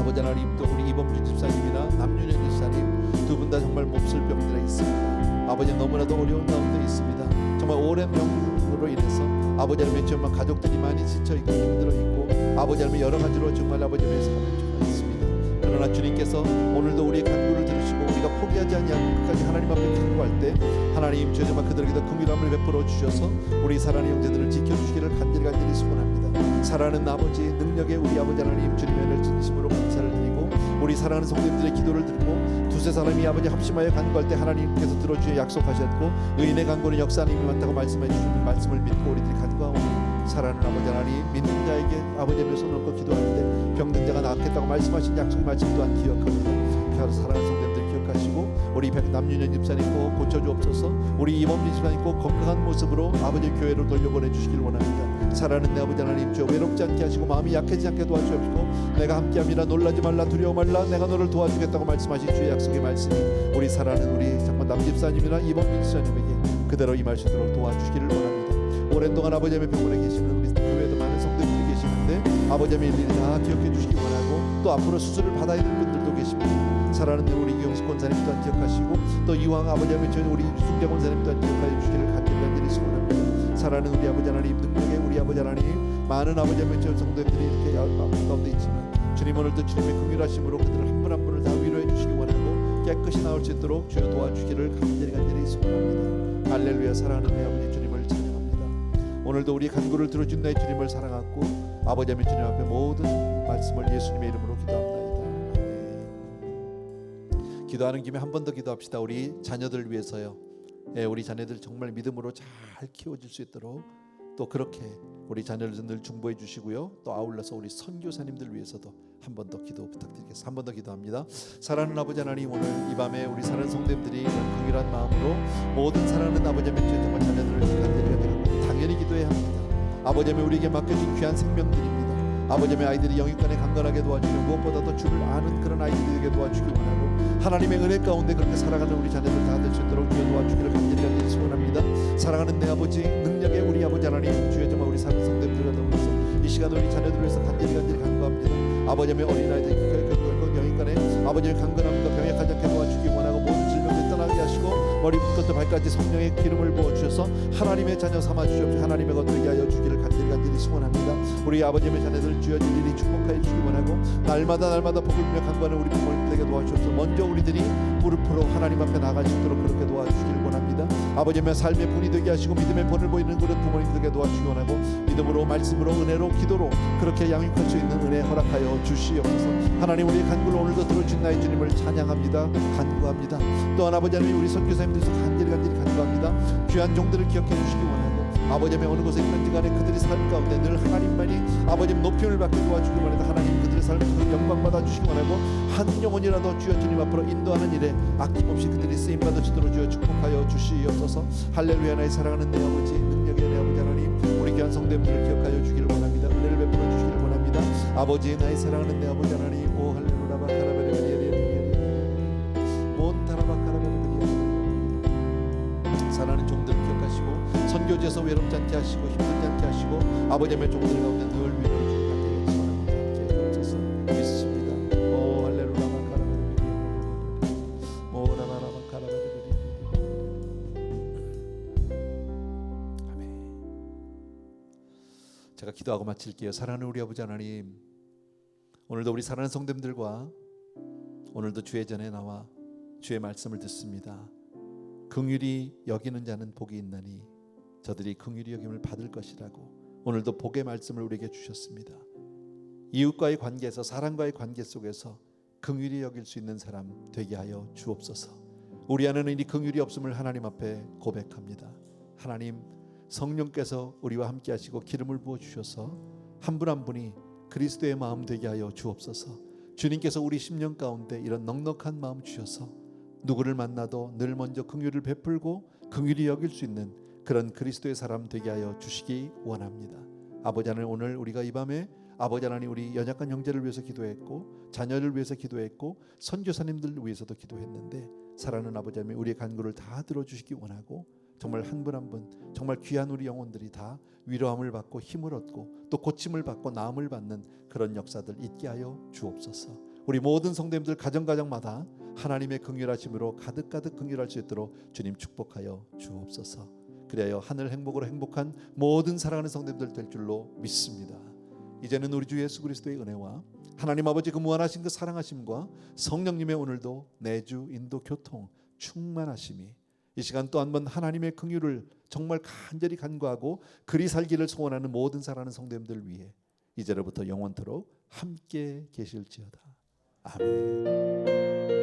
아버지 하나님, 또 우리 이범준 집사님이나 남윤현 집사님 두 분 다 정말 몹쓸 병들에 있습니다. 아버지 너무나도 어려운 가운데 있습니다. 정말 오랜 병으로 인해서 아버지 하나님의 정말 가족들이 많이 지쳐있고 힘들어있고 아버지 하나님의 여러 가지로 정말 아버지 하나님의 사는 수가 있습니다. 그러나 주님께서 오늘도 우리의 간구를 들으시고 우리가 포기하지 아니하고 끝까지 하나님 앞에 간구할 때 하나님 주여 정말 그들에게도 긍휼함을 베풀어 주셔서 우리 사랑하는 형제들을 지켜주시기를 간절히 소원합니다. 사랑하는 아버지, 능력의 우리 아버지 하나님 주님의 은혜를 진심으로 감사를 드리고 우리 사랑하는 성도님들의 기도를 듣고 두세 사람이 아버지 합심하여 간구할 때 하나님께서 들어주여 약속하셨고 의인의 간구는 역사하는 힘이 많다고 말씀해 주시는 말씀을 믿고 우리들이 간구하오니 사랑하는 아버지 하나님, 믿는 자에게 아버지의 손을 얹고 기도할 때 병든 자가 낫겠다고 말씀하신 약속의 말씀 또한 기억합니다. 사랑하는 성도님들 기억하시고 우리 남윤현 집사님 꼭 고쳐주옵소서. 우리 이범진 집사님 꼭 건강한 모습으로 아버지 교회로 돌려보내주시길 원합니다. 사랑하는 내 아버지 하나님, 주여 외롭지 않게 하시고 마음이 약해지지 않게 도와주옵시고 내가 함께함이라 놀라지 말라 두려워 말라 내가 너를 도와주겠다고 말씀하신 주의 약속의 말씀이 우리 사랑하는 우리 정말 남 집사님이나 이범진 집사님에게 그대로 임할 수 있도록 도와주시기를 원합니다. 오랜 동안 아버지 하나님의 병원에 계시는 우리 교회도 많은 성도님들이 계시는데 아버지 하나님의 일일이 다 기억해 주시기 원하고 또 앞으로 수술을 받아야 될 분들도 계십니다. 사랑하는 우리 이용수 권사님 또한 기억하시고 또 이왕 아버지 하나님 우리 유승재 권사님 또한 기억하여 주시기를 간절히 소원합니다. 사랑하는 우리 아버지 하나님, 능력의 우리 아버지 하나님, 많은 아버지 하나님 성도들이 이렇게 가운데 있지만 주님 오늘도 주님의 긍휼하심으로 그들을 한 분 한 분을 다 위로해 주시기 원하고 깨끗이 나올 수 있도록 주여 도와주기를 간절히 소원합니다. 할렐루야. 사랑하는 우리 아버지 주님을 찬양합니다. 오늘도 우리 간구를 들어준 내 주님을 사랑하고 아버지 하나님 주님 앞에 모든 말씀을 예수님의 이름으로 기도합니다. 기도하는 김에 한 번 더 기도합시다. 우리 자녀들 위해서요. 우리 자녀들 정말 믿음으로 잘 키워질 수 있도록 또 그렇게 우리 자녀들 늘 중보해 주시고요. 또 아울러서 우리 선교사님들 위해서도 한 번 더 기도 부탁드리겠습니다. 한 번 더 기도합니다. 사랑하는 아버지 하나님, 오늘 이 밤에 우리 사랑하는 성도님들이 긍휼한 마음으로 모든 사랑하는 아버지 하나님 정말 자녀들을 간절히 당연히 기도해야 합니다. 아버지 하나님 우리에게 맡겨진 귀한 생명들입니다. 아버지 하나님 아이들이 영육간에 강건하게 도와주시고 무엇보다도 주를 아는 그런 아이들에게 도와주기 원하고 하나님의 은혜 가운데 그렇게 살아가는 우리 자녀들 다 될 수 있도록 주여 도와주기를 간절히 소원합니다. 사랑하는 내 아버지, 능력의 우리 아버지 하나님, 주여 정말 우리 사는 성도들과 더불어서 이 시간 우리 자녀들을 위해서 간절히 간구합니다. 아버지 하나님 어린아이들 영육간에 아버지 하나님 강건함과 병약하지 않게 도와주기 원하고 모든 질병을 떠나게 하시고 머리부터 발까지 성령의 기름을 부어주셔서 하나님의 자녀 삼아 주시옵소서. 하나님의 것 되게 하여 주기를 간절히 소원합니다. 우리 아버지의 자녀들 주여 일일이 축복하여 주시기 원하고 날마다 복을 빌며 간구하는 우리 부모님들에게 도와주셔서 먼저 우리들이 무릎으로 하나님 앞에 나갈 수 있도록 그렇게 도와주시길 원합니다. 아버지의 삶의 본이 되게 하시고 믿음의 본을 보이는 그런 부모님들에게 도와주시기 원하고 믿음으로 말씀으로 은혜로 기도로 그렇게 양육할 수 있는 은혜 허락하여 주시옵소서. 하나님 우리의 간구를 오늘도 들어주신 나의 주님을 찬양합니다. 간구합니다. 또한 아버지 하나님 우리 선교사님들께서 간절히 간구합니다. 귀한 종들을 기억해 주시기 원하고 아버지의 어느 곳에 있는지 간에 그들의 삶 가운데 늘 하나님만이 아버지 높임을 받게 도와주기 원해서 하나님 그들의 삶을 영광 받아 주시기 원하고 한 영혼이라도 주여 주님 앞으로 인도하는 일에 아낌없이 그들이 쓰임 받을 수 있도록 주여 축복하여 주시옵소서. 할렐루야. 나의 사랑하는 내 아버지, 능력의 내 아버지 하나님, 우리 귀한 성도님들을 기억하여 주기를 원합니다. 은혜를 베풀어 주시기를 원합니다. 아버지, 나의 사랑하는 내 아버지 하나님, 오 할렐루야 바카라베레베레 사랑하는 종들을 기억하시고 선교지에서 외롭지 않게 하시고 힘들지 않게 하시고 아버지의 종들 가운데 늘 위로해 주시옵소서. 믿습니다. 오 할렐루야 바카라베레베레 오 라라라 바카라베레베레 아멘. 제가 기도하고 마칠게요. 사랑하는 우리 아버지 하나님, 오늘도 우리 사랑하는 성도님들과 오늘도 주의 전에 나와 주의 말씀을 듣습니다. 긍휼히 여기는 자는 복이 있나니 저들이 긍휼히 여김을 받을 것이라고 오늘도 복의 말씀을 우리에게 주셨습니다. 이웃과의 관계에서 사람과의 관계 속에서 긍휼히 여길 수 있는 사람 되게 하여 주옵소서. 우리 안에는 이 긍휼이 없음을 하나님 앞에 고백합니다. 하나님 성령께서 우리와 함께 하시고 기름을 부어 주셔서 한 분 한 분이 그리스도의 마음 되게 하여 주옵소서. 주님께서 우리 심령 가운데 이런 넉넉한 마음 주셔서 누구를 만나도 늘 먼저 긍휼을 베풀고 긍휼히 여길 수 있는 그런 그리스도의 사람 되게 하여 주시기 원합니다. 아버지 하나님, 오늘 우리가 이 밤에 아버지 하나님 우리 연약한 형제를 위해서 기도했고 자녀를 위해서 기도했고 선교사님들 위해서도 기도했는데 사랑하는 아버지 하나님 우리의 간구를 다 들어주시기 원하고 정말 한 분 한 분 정말 귀한 우리 영혼들이 다 위로함을 받고 힘을 얻고 또 고침을 받고 나음을 받는 그런 역사들 있게 하여 주옵소서. 우리 모든 성도님들 가정가정마다 하나님의 긍휼하심으로 가득가득 긍휼할 수 있도록 주님 축복하여 주옵소서. 그리하여 하늘 행복으로 행복한 모든 사랑하는 성도님들 될 줄로 믿습니다. 이제는 우리 주 예수 그리스도의 은혜와 하나님 아버지 그 무한하신 그 사랑하심과 성령님의 오늘도 내주 인도 교통 충만하심이 이 시간 또 한 번 하나님의 긍휼을 정말 간절히 간구하고 그리 살기를 소원하는 모든 사랑하는 성도님들 위해 이제로부터 영원토록 함께 계실지어다. 아멘.